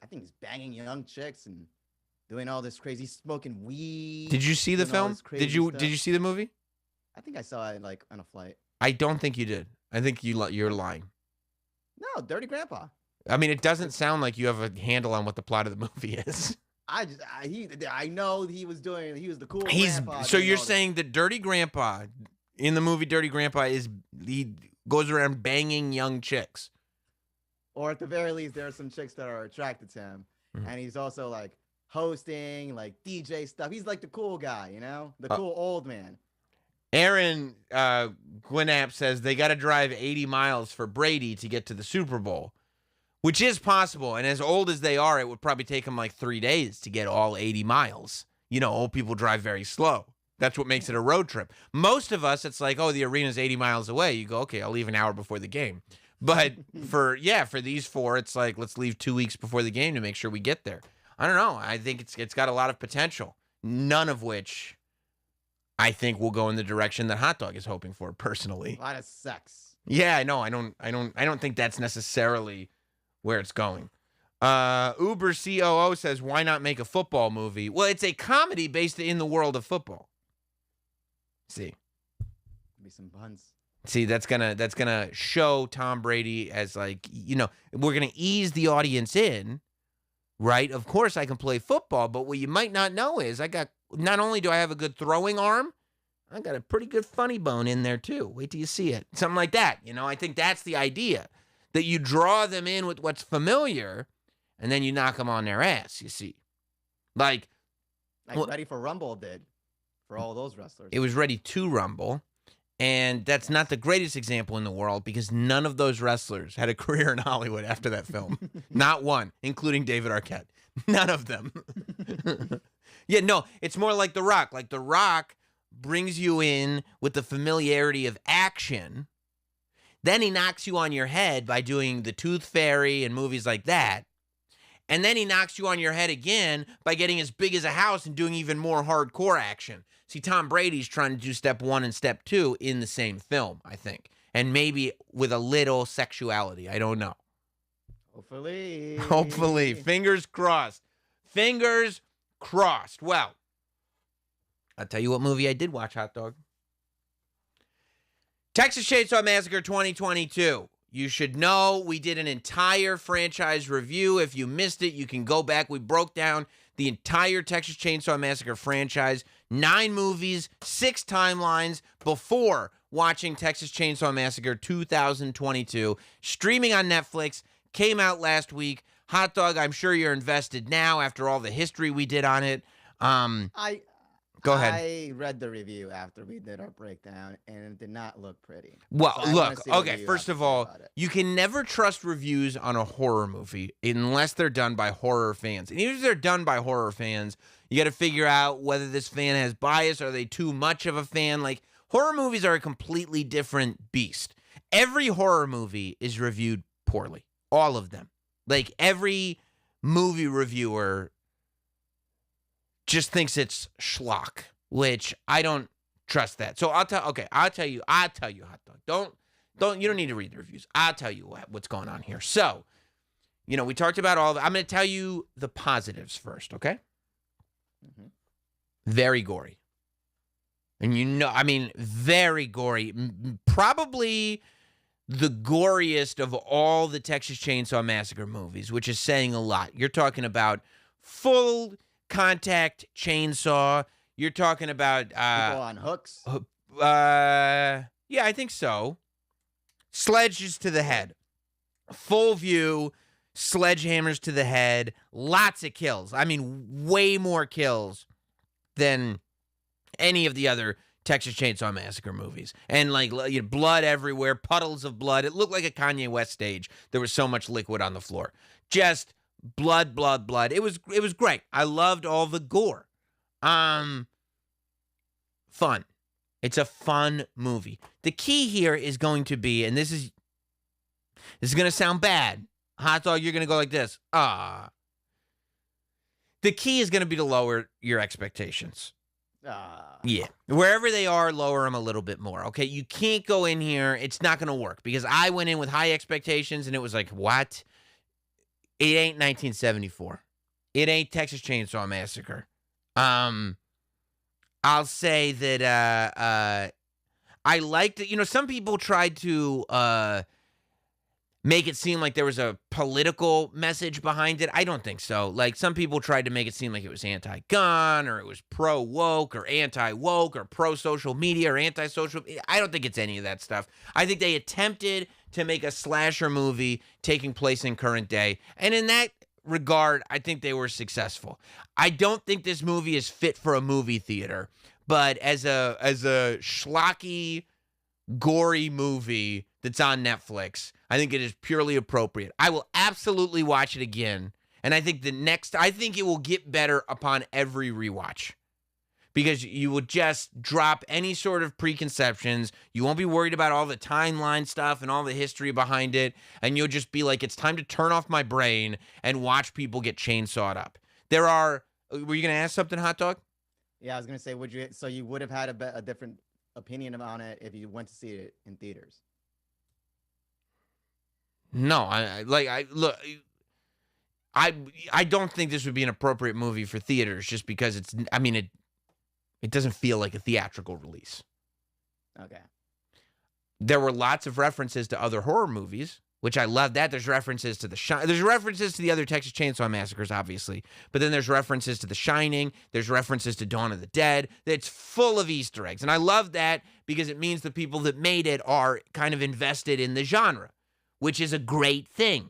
I think he's banging young chicks and doing all this crazy, smoking weed.
Did you see the
doing all
film?
this crazy
Did you
stuff.
Did you see the movie?
I think I saw it like on a flight.
I don't think you did. I think you're lying.
No, Dirty Grandpa.
I mean, it doesn't sound like you have a handle on what the plot of the movie is.
I know he was the cool
He's
grandpa.
so
doing
you're
all this.
saying that Dirty Grandpa in the movie Dirty Grandpa goes around banging young chicks.
Or at the very least, there are some chicks that are attracted to him, and he's also like hosting, like DJ stuff. He's like the cool guy, the cool old man.
Aaron Gwinnap says they got to drive 80 miles for Brady to get to the Super Bowl, which is possible. And as old as they are, it would probably take them like 3 days to get all 80 miles. Old people drive very slow. That's what makes it a road trip. Most of us, it's like, oh, the arena's 80 miles away. You go, okay, I'll leave an hour before the game. But for these four, it's like, let's leave 2 weeks before the game to make sure we get there. I don't know. I think it's got a lot of potential, none of which I think will go in the direction that Hot Dog is hoping for, personally.
A lot of sex.
Yeah, I know. I don't think that's necessarily where it's going. Uber COO says, why not make a football movie? Well, it's a comedy based in the world of football. See.
Be some buns.
See, that's gonna show Tom Brady as like, we're gonna ease the audience in, right? Of course I can play football, but what you might not know is not only do I have a good throwing arm, I got a pretty good funny bone in there too. Wait till you see it. Something like that. I think that's the idea, that you draw them in with what's familiar and then you knock them on their ass, you see. Like
Ready for Rumble did for all those wrestlers.
It was Ready to Rumble. And that's not the greatest example in the world because none of those wrestlers had a career in Hollywood after that film. Not one, including David Arquette. None of them. Yeah, no, it's more like The Rock. Like The Rock brings you in with the familiarity of action. Then he knocks you on your head by doing The Tooth Fairy and movies like that. And then he knocks you on your head again by getting as big as a house and doing even more hardcore action. See, Tom Brady's trying to do step 1 and step 2 in the same film, I think. And maybe with a little sexuality. I don't know.
Hopefully.
Hopefully. Fingers crossed. Fingers crossed. Well, I'll tell you what movie I did watch, Hot Dog. Texas Chainsaw Massacre 2022. You should know we did an entire franchise review. If you missed it, you can go back. We broke down the entire Texas Chainsaw Massacre franchise, 9 movies, 6 timelines before watching Texas Chainsaw Massacre 2022. Streaming on Netflix, came out last week. Hot Dog, I'm sure you're invested now after all the history we did on it. Go ahead.
I read the review after we did our breakdown, and it did not look pretty.
Well,
So
look, okay, first of all,
about it.
you can never trust reviews on a horror movie unless they're done by horror fans. And even if they're done by horror fans, you got to figure out whether this fan has bias. Are they too much of a fan? Like, horror movies are a completely different beast. Every horror movie is reviewed poorly. All of them. Like, every movie reviewer just thinks it's schlock, which I don't trust that. So I'll tell you, Hot Dog. You don't need to read the reviews. I'll tell you what's going on here. So, we talked about I'm going to tell you the positives first, okay?
Mm-hmm.
Very gory. And very gory. Probably the goriest of all the Texas Chainsaw Massacre movies, which is saying a lot. You're talking about full contact chainsaw. You're talking about
people on hooks.
Yeah, I think so. Sledges to the head. Full view, sledgehammers to the head. Lots of kills. I mean, way more kills than any of the other Texas Chainsaw Massacre movies. And blood everywhere, puddles of blood. It looked like a Kanye West stage. There was so much liquid on the floor. Just blood. It was great. I loved all the gore. Fun. It's a fun movie. The key here is going to be, and this is going to sound bad. Hot Dog, you're going to go like this. The key is going to be to lower your expectations. Yeah. Wherever they are, lower them a little bit more. Okay. You can't go in here. It's not going to work because I went in with high expectations and it was like, what? It ain't 1974. It ain't Texas Chainsaw Massacre. I'll say that I liked it. Some people tried to make it seem like there was a political message behind it. I don't think so. Like, some people tried to make it seem like it was anti-gun or it was pro-woke or anti-woke or pro-social media or anti-social. I don't think it's any of that stuff. I think they attempted to make a slasher movie taking place in current day. And in that regard, I think they were successful. I don't think this movie is fit for a movie theater, but as a schlocky, gory movie that's on Netflix, I think it is purely appropriate. I will absolutely watch it again. And I think I think it will get better upon every rewatch. Because you will just drop any sort of preconceptions. You won't be worried about all the timeline stuff and all the history behind it. And you'll just be like, it's time to turn off my brain and watch people get chainsawed up. Were you going to ask something, Hot Dog?
Yeah, I was gonna say, you would have had a different opinion on it if you went to see it in theaters?
No, I don't think this would be an appropriate movie for theaters just because it doesn't feel like a theatrical release.
Okay.
There were lots of references to other horror movies, which I love that. There's references to there's references to the other Texas Chainsaw Massacres, obviously. But then there's references to The Shining. There's references to Dawn of the Dead. It's full of Easter eggs. And I love that because it means the people that made it are kind of invested in the genre, which is a great thing.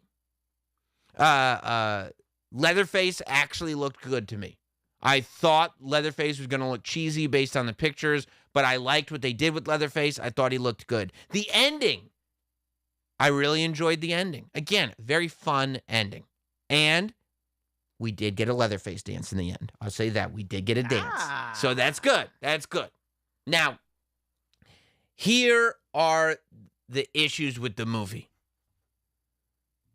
Leatherface actually looked good to me. I thought Leatherface was going to look cheesy based on the pictures, but I liked what they did with Leatherface. I thought he looked good. The ending, I really enjoyed the ending. Again, very fun ending. And we did get a Leatherface dance in the end. I'll say that. We did get a dance. So that's good. That's good. Now, here are the issues with the movie.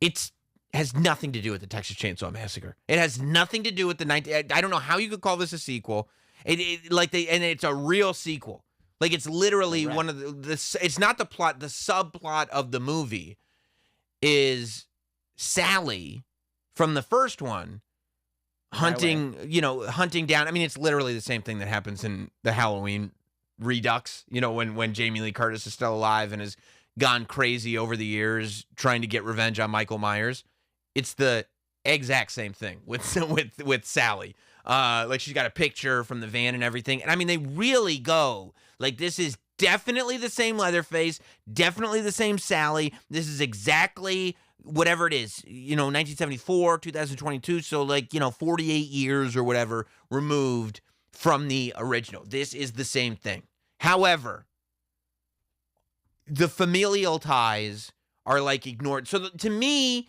It has nothing to do with the Texas Chainsaw Massacre. It has nothing to do with the I don't know how you could call this a sequel. And it's a real sequel. Like, it's literally one of the it's not the plot. The subplot of the movie is Sally from the first one hunting down. I mean, it's literally the same thing that happens in the Halloween Redux, when Jamie Lee Curtis is still alive and has gone crazy over the years trying to get revenge on Michael Myers. It's the exact same thing with Sally. Like, she's got a picture from the van and everything. And I mean, they really go, like, this is definitely the same Leatherface, definitely the same Sally. This is exactly whatever it is, 1974, 2022. So 48 years or whatever removed from the original. This is the same thing. However, the familial ties are ignored. So to me,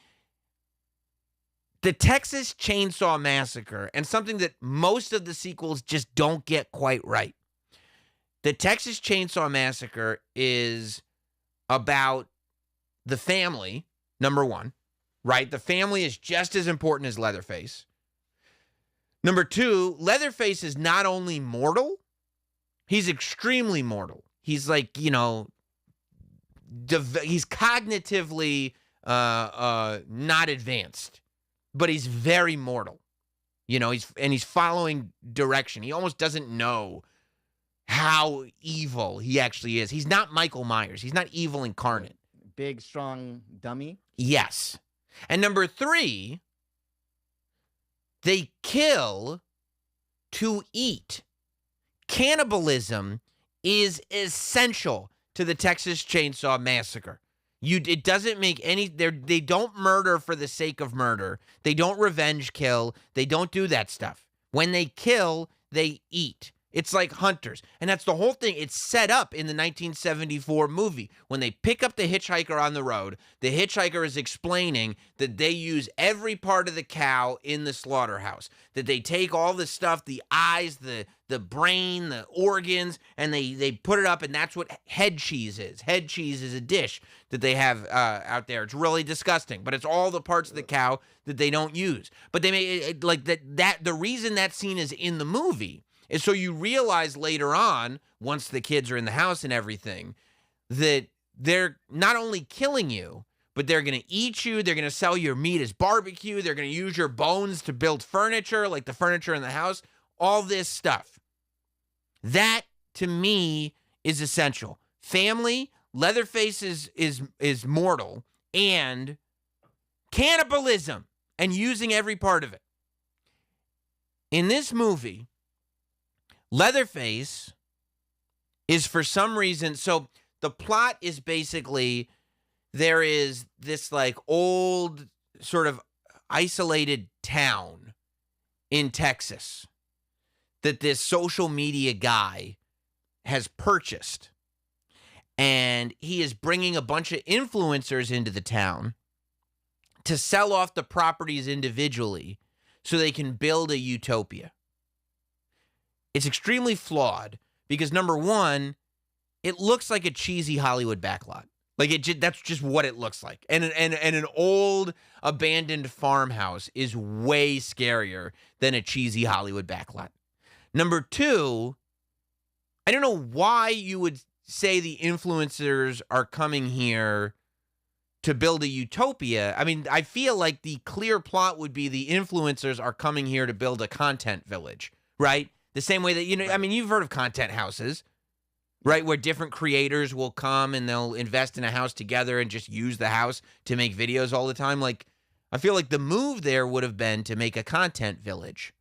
the Texas Chainsaw Massacre, and something that most of the sequels just don't get quite right. The Texas Chainsaw Massacre is about the family, number one, right? The family is just as important as Leatherface. Number two, Leatherface is not only mortal, he's extremely mortal. He's he's cognitively not advanced. But he's very mortal, he's following direction. He almost doesn't know how evil he actually is. He's not Michael Myers. He's not evil incarnate.
Big, strong dummy.
Yes. And number three, they kill to eat. Cannibalism is essential to the Texas Chainsaw Massacre. It doesn't make any. They don't murder for the sake of murder. They don't revenge kill. They don't do that stuff. When they kill, they eat. It's like hunters. And that's the whole thing. It's set up in the 1974 movie. When they pick up the hitchhiker on the road, the hitchhiker is explaining that they use every part of the cow in the slaughterhouse. That they take all the stuff, the eyes, the brain, the organs, and they put it up, and that's what head cheese is. Head cheese is a dish that they have out there. It's really disgusting, but it's all the parts of the cow that they don't use. But they make that the reason that scene is in the movie is so you realize later on, once the kids are in the house and everything, that they're not only killing you, but they're going to eat you. They're going to sell your meat as barbecue. They're going to use your bones to build furniture, like the furniture in the house. All this stuff. That, to me, is essential. Family, Leatherface is mortal, and cannibalism and using every part of it. In this movie, Leatherface is for some reason, so the plot is basically there is this like old sort of isolated town in Texas that this social media guy has purchased. And he is bringing a bunch of influencers into the town to sell off the properties individually so they can build a utopia. It's extremely flawed because, number one, it looks like a cheesy Hollywood backlot. Like that's just what it looks like. And an old abandoned farmhouse is way scarier than a cheesy Hollywood backlot. Number two, I don't know why you would say the influencers are coming here to build a utopia. I mean, I feel like the clear plot would be the influencers are coming here to build a content village, right? The same way that, you know, I mean, you've heard of content houses, right? Where different creators will come and they'll invest in a house together and just use the house to make videos all the time. Like, I feel like the move there would have been to make a content village.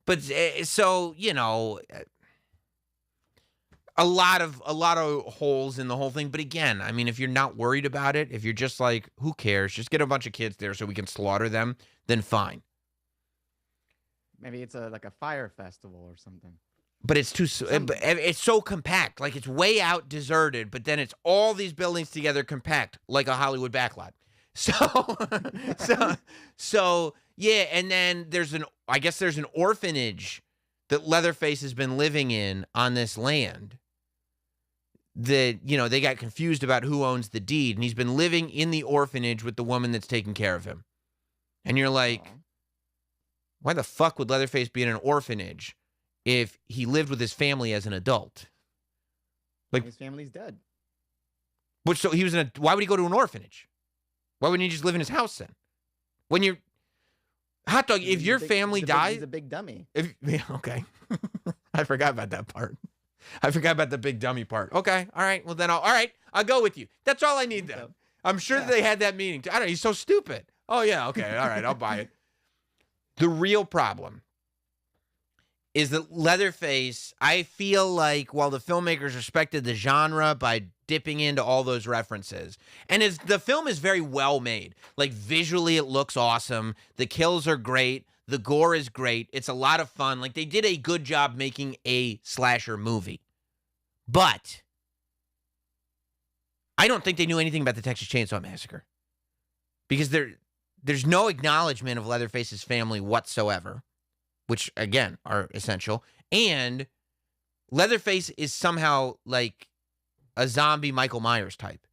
But so, you know, a lot of holes in the whole thing. But again, I mean, if you're not worried about it, if you're just like, who cares? Just get a bunch of kids there so we can slaughter them, then fine.
Maybe it's like a fire festival or something.
But it's it's so compact. Like, it's way out deserted, but then it's all these buildings together compact, like a Hollywood backlot. So yeah, and then I guess there's an orphanage that Leatherface has been living in on this land. That, you know, they got confused about who owns the deed, and he's been living in the orphanage with the woman that's taking care of him. And you're like, why the fuck would Leatherface be in an orphanage if he lived with his family as an adult? Like,
his family's dead.
But so why would he go to an orphanage? Why wouldn't he just live in his house then? When you're hot dog, if your family dies,
he's a big dummy.
Okay. I forgot about that part. I forgot about the big dummy part. Okay, all right. Well, then I'll go with you. That's all I need then. I'm sure that they had that meeting. I don't know. He's so stupid. Oh yeah. Okay. All right. I'll buy it. The real problem is that Leatherface, I feel like while the filmmakers respected the genre by dipping into all those references, and the film is very well made. Like, visually, it looks awesome. The kills are great. The gore is great. It's a lot of fun. Like, they did a good job making a slasher movie. But I don't think they knew anything about the Texas Chainsaw Massacre. Because there's no acknowledgement of Leatherface's family whatsoever, which, again, are essential. And Leatherface is somehow like a zombie Michael Myers type.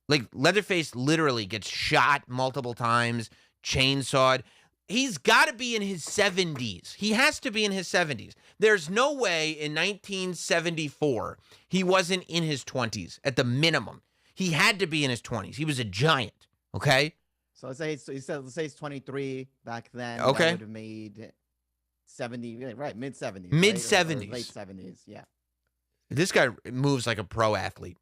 Like, Leatherface literally gets shot multiple times, chainsawed. He's got to be in his 70s. He has to be in his 70s. There's no way in 1974 he wasn't in his 20s at the minimum. He had to be in his 20s. He was a giant, okay?
So let's say he's 23 back then.
Okay.
That would have made 70, right? Mid-70s.
Mid-70s.
Or late 70s, yeah.
This guy moves like a pro athlete.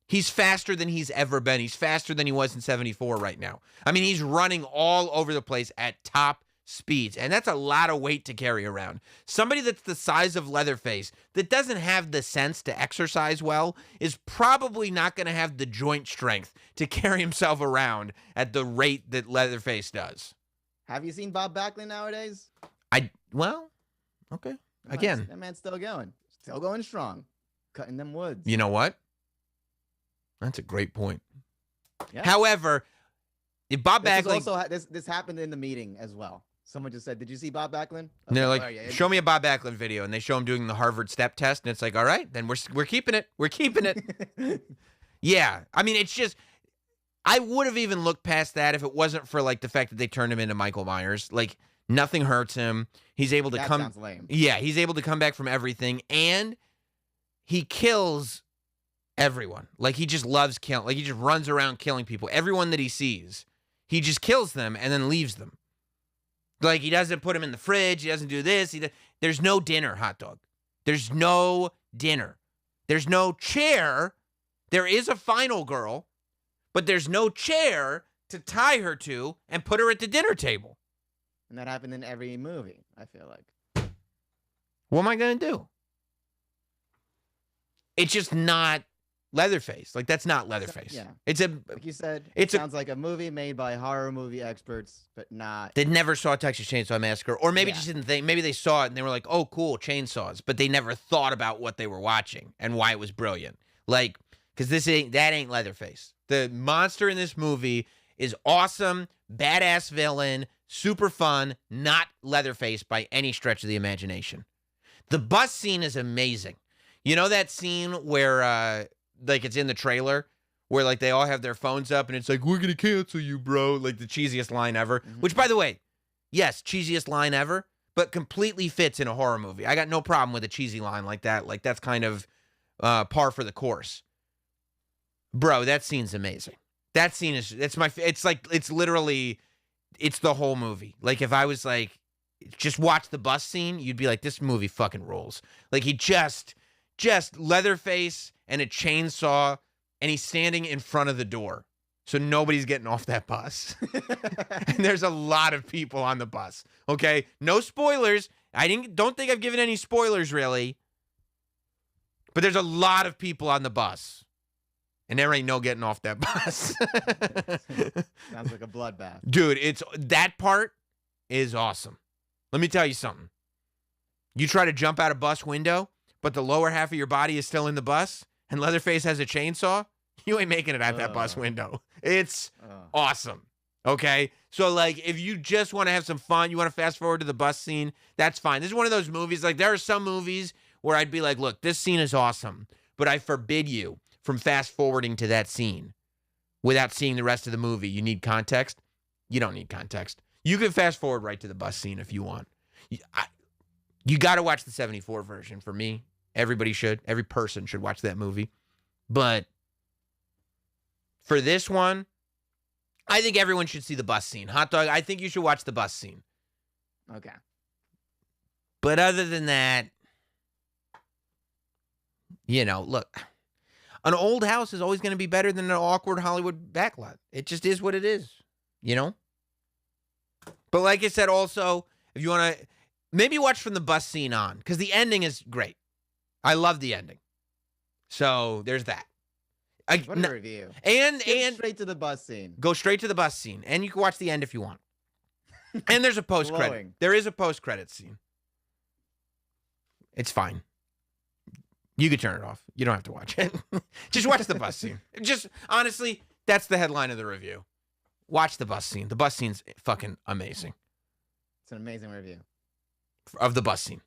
He's faster than he's ever been. He's faster than he was in 74 right now. I mean, he's running all over the place at top speeds, and that's a lot of weight to carry around. Somebody that's the size of Leatherface that doesn't have the sense to exercise well is probably not going to have the joint strength to carry himself around at the rate that Leatherface does.
Have you seen Bob Backlund nowadays?
Well, okay. Again.
That man's still going. Still going strong. Cutting them woods.
You know what? That's a great point.
Yeah.
However, if Bob Backlund...
This happened in the meeting as well. Someone just said, did you see Bob Backlund?
And they're like, show me a Bob Backlund video. And they show him doing the Harvard step test. And it's like, all right, then we're keeping it. We're keeping it. Yeah. I mean, it's just... I would have even looked past that if it wasn't for, like, the fact that they turned him into Michael Myers. Like, nothing hurts him. He's able to come... That
sounds lame.
Yeah, he's able to come back from everything. And he kills... everyone. Like, he just loves killing. Like, he just runs around killing people. Everyone that he sees, he just kills them and then leaves them. Like, he doesn't put them in the fridge. He doesn't do this. There's no dinner, hot dog. There's no dinner. There's no chair. There is a final girl, but there's no chair to tie her to and put her at the dinner table.
And that happened in every movie, I feel like.
What am I going to do? It's just not Leatherface. Like, that's not Leatherface.
Yeah.
It's a...
Like you said,
It's
it sounds like a movie made by horror movie experts, but not...
They never saw Texas Chainsaw Massacre, or maybe
Yeah.
just didn't think. Maybe they saw it and they were like, "Oh, cool, chainsaws," but they never thought about what they were watching and why it was brilliant. Like, because that ain't Leatherface. The monster in this movie is awesome, badass villain, super fun, not Leatherface by any stretch of the imagination. The bus scene is amazing. You know that scene where, like, it's in the trailer? Where, like, they all have their phones up and it's like, "We're going to cancel you, bro." Like, the cheesiest line ever.
Mhm.
Which, by the way, yes, cheesiest line ever, but completely fits in a horror movie. I got no problem with a cheesy line like that. Like, that's kind of par for the course. Bro, that scene's amazing. That scene is, it's literally, it's the whole movie. Like, if I was like, just watch the bus scene, you'd be like, this movie fucking rules. Like, he just Leatherface and a chainsaw, and he's standing in front of the door. So nobody's getting off that bus. And there's a lot of people on the bus. Okay? No spoilers. Don't think I've given any spoilers, really. But there's a lot of people on the bus. And there ain't no getting off that bus.
Sounds like a bloodbath.
Dude, that part is awesome. Let me tell you something. You try to jump out a bus window, but the lower half of your body is still in the bus, and Leatherface has a chainsaw, you ain't making it out that bus window. It's awesome. Okay? So, like, if you just want to have some fun, you want to fast forward to the bus scene, that's fine. This is one of those movies, like, there are some movies where I'd be like, look, this scene is awesome, but I forbid you from fast forwarding to that scene without seeing the rest of the movie. You need context. You don't need context. You can fast forward right to the bus scene if you want. You got to watch the 74 version for me. Everybody should. Every person should watch that movie. But for this one, I think everyone should see the bus scene. Hot Dog, I think you should watch the bus scene.
Okay.
But other than that, look, an old house is always going to be better than an awkward Hollywood backlot. It just is what it is, But like I said, also, if you want to, maybe watch from the bus scene on, because the ending is great. I love the ending. So there's that.
What a review.
And
straight to the bus scene.
Go straight to the bus scene, and you can watch the end if you want. And there's a post-credit.
Glowing.
There is a post-credit scene. It's fine. You could turn it off. You don't have to watch it. Just watch the bus scene. Just, honestly, that's the headline of the review. Watch the bus scene. The bus scene's fucking amazing.
It's an amazing review.
Of the bus scene.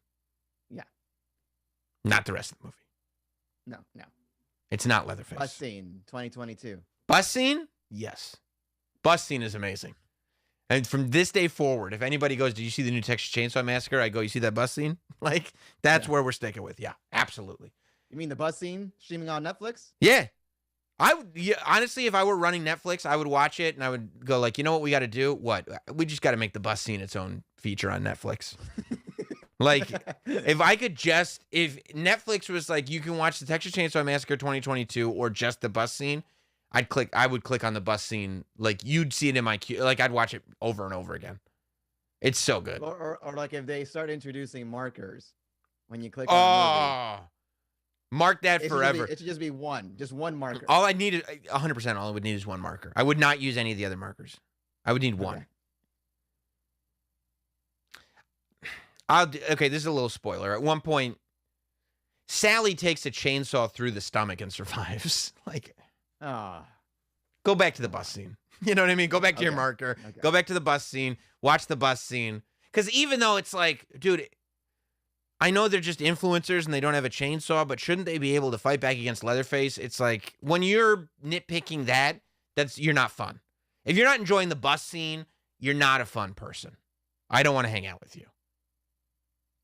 Yeah.
Not the rest of the movie.
No.
It's not Leatherface.
Bus scene, 2022.
Bus scene? Yes. Bus scene is amazing. And from this day forward, if anybody goes, "Did you see the new Texas Chainsaw Massacre?" I go, "You see that bus scene?" Like, that's where we're sticking with. Yeah, absolutely.
You mean the bus scene streaming on Netflix?
Yeah. Honestly, if I were running Netflix, I would watch it and I would go like, you know what we got to do? What? We just got to make the bus scene its own feature on Netflix. Like, if Netflix was like, you can watch the Texas Chainsaw Massacre 2022 or just the bus scene, I would click on the bus scene. Like, you'd see it in my queue. Like, I'd watch it over and over again. It's so good.
Or like if they start introducing markers when you click on a movie.
Mark that forever.
It should just be just one marker.
All I needed, 100%, all I would need is one marker. I would not use any of the other markers. I would need one. Okay, this is a little spoiler. At one point, Sally takes a chainsaw through the stomach and survives. Like, go back to the bus scene. You know what I mean? Go back to your marker.
Okay.
Go back to the bus scene. Watch the bus scene. Because even though it's like, dude, I know they're just influencers and they don't have a chainsaw, but shouldn't they be able to fight back against Leatherface? It's like, when you're nitpicking you're not fun. If you're not enjoying the bus scene, you're not a fun person. I don't want to hang out with you.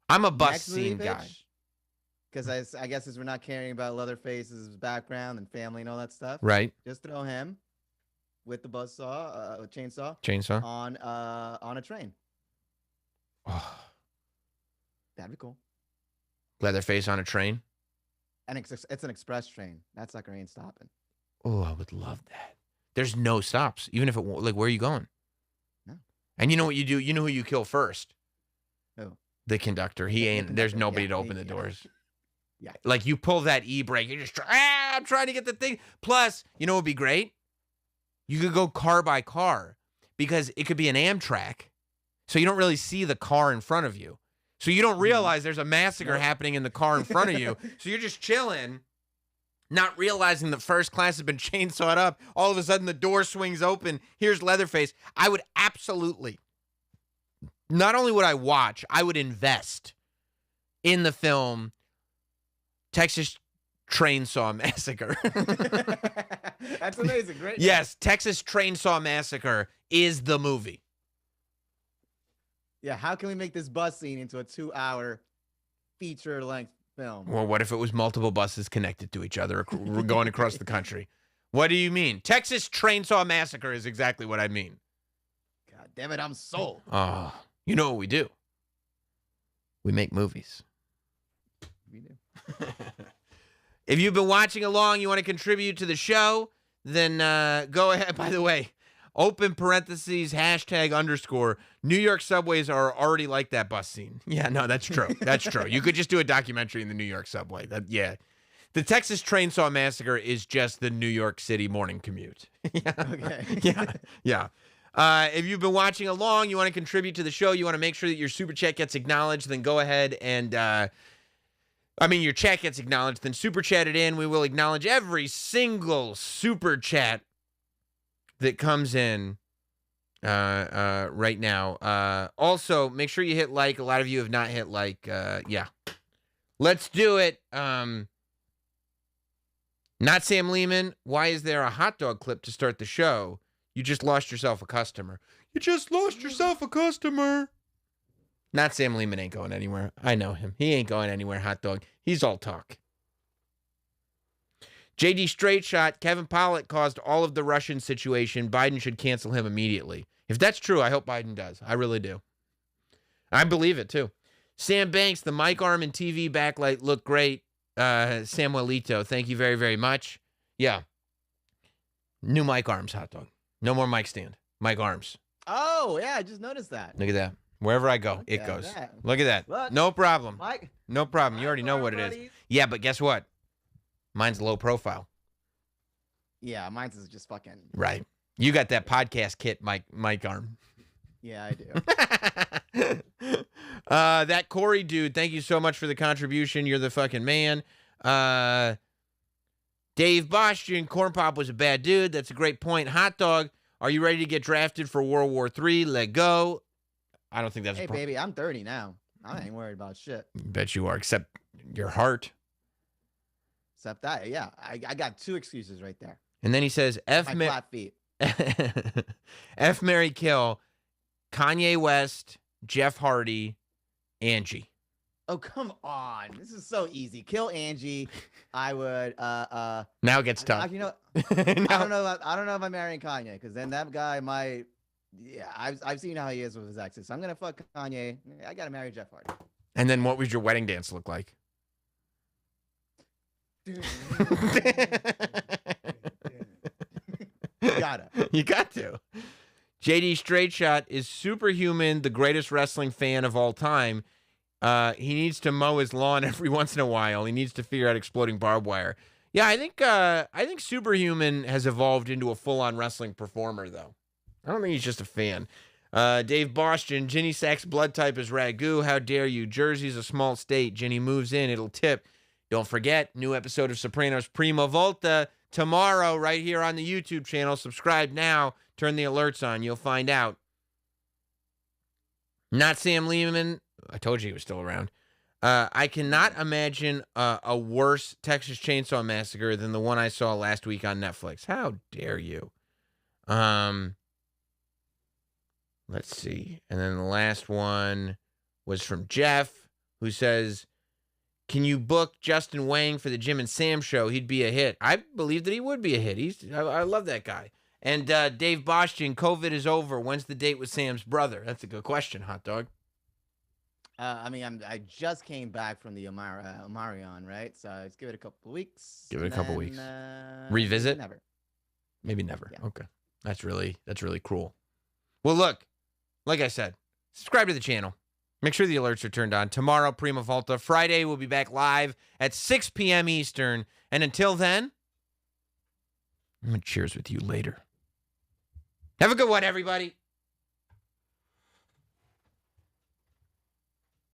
I'm a bus scene guy.
Because I guess as we're not caring about Leatherface's background and family and all that stuff,
Right.
just throw him with the chainsaw
Chainsaw.
on a train.
Oh,
That'd be cool.
Leatherface on a train.
And it's an express train. That sucker ain't stopping.
Oh, I would love that. There's no stops, even if it like where are you going?
No.
And you know what you do? You know who you kill first?
Who?
The conductor. He
The
ain't. There's
conductor,
nobody
yeah,
to open
he-
the doors.
Yeah.
Like you pull that e-brake, you're just I'm trying to get the thing. Plus, you know what would be great? You could go car by car because it could be an Amtrak, so you don't really see the car in front of you. So you don't realize there's a massacre
Nope.
happening in the car in front of you. So you're just chilling, not realizing that first class has been chainsawed up. All of a sudden, the door swings open. Here's Leatherface. I would absolutely, not only would I watch, I would invest in the film Texas Chainsaw Massacre.
That's amazing. Great.
Yes, Texas Chainsaw Massacre is the movie.
Yeah. How can we make this bus scene into a 2-hour feature-length film?
Well, what if it was multiple buses connected to each other going across the country? What do you mean? Texas Chainsaw Massacre is exactly what I mean.
God damn it, I'm sold.
Oh, you know what we do? We make movies.
We do.
If you've been watching along, you want to contribute to the show, then go ahead. By the way, open parentheses, #_ New York subways are already like that bus scene. Yeah, no, that's true. That's true. You could just do a documentary in the New York subway. Yeah. The Texas Chainsaw Massacre is just the New York City morning commute. Yeah.
Okay.
Yeah. If you've been watching along, you want to contribute to the show, you want to make sure that your super chat gets acknowledged, then go ahead and your chat gets acknowledged, then super chat it in. We will acknowledge every single super chat that comes in right now. Also, make sure you hit like. A lot of you have not hit like. Yeah. Let's do it. Not Sam Lehman. Why is there a hot dog clip to start the show? You just lost yourself a customer. You just lost yourself a customer. Not Sam Lehman ain't going anywhere. I know him. He ain't going anywhere, hot dog. He's all talk. JD Straight Shot, Kevin Pollak caused all of the Russian situation. Biden should cancel him immediately. If that's true, I hope Biden does. I really do. I believe it, too. Sam Banks, the mic arm and TV backlight look great. Samuelito, thank you very, very much. Yeah. New mic arms, hot dog. No more mic stand. Mic arms.
Oh, yeah, I just noticed that.
Look at that. Wherever I go,
Look
it
at
goes.
that.
Look at that.
Look.
No problem.
Mike.
No problem. You already know what it is.
buddies.
Yeah, but guess what? Mine's low profile.
Yeah, mine's is just fucking.
Right. You got that podcast kit, mic arm.
Yeah, I do.
That Corey dude, thank you so much for the contribution. You're the fucking man. Dave Bostian, Corn Pop was a bad dude. That's a great point. Hot dog, are you ready to get drafted for World War III? Let go. I don't think that's
Hey, baby, I'm 30 now. I ain't worried about shit.
Bet you are, except your heart.
Except that, yeah, I got 2 excuses right there.
And then he says,
My flat feet.
F, Mary, kill, Kanye West, Jeff Hardy, Angie.
Oh, come on. This is so easy. Kill Angie. I would
Now it gets tough.
you know,
Now-
I don't know if I'm marrying Kanye, because then that guy might. Yeah, I've seen how he is with his exes. So I'm gonna fuck Kanye. I gotta marry Jeff Hardy.
And then what would your wedding dance look like?
Gotta.
You got to. JD Straight Shot is superhuman, the greatest wrestling fan of all time. He needs to mow his lawn every once in a while. He needs to figure out exploding barbed wire. Yeah, I think Superhuman has evolved into a full-on wrestling performer, though. I don't think he's just a fan. Dave Boston, Ginny Sack's blood type is Ragu. How dare you? Jersey's a small state. Ginny moves in, it'll tip. Don't forget, new episode of Sopranos Prima Volta tomorrow right here on the YouTube channel. Subscribe now. Turn the alerts on. You'll find out. Not Sam Lehman. I told you he was still around. I cannot imagine a worse Texas Chainsaw Massacre than the one I saw last week on Netflix. How dare you? Let's see. And then the last one was from Jeff, who says, can you book Justin Wang for the Jim and Sam show? He'd be a hit. I believe that he would be a hit. I love that guy. And Dave Bostian, COVID is over. When's the date with Sam's brother? That's a good question, hot dog.
I just came back from the Omarion, right? So let's give it a couple of weeks.
Give it a couple
and
weeks.
then,
Revisit?
Never.
Maybe never.
Yeah.
Okay. That's really cruel. Well, look, like I said, subscribe to the channel. Make sure the alerts are turned on. Tomorrow, Prima Volta. Friday, we'll be back live at 6 p.m. Eastern. And until then, I'm going to cheers with you later. Have a good one, everybody.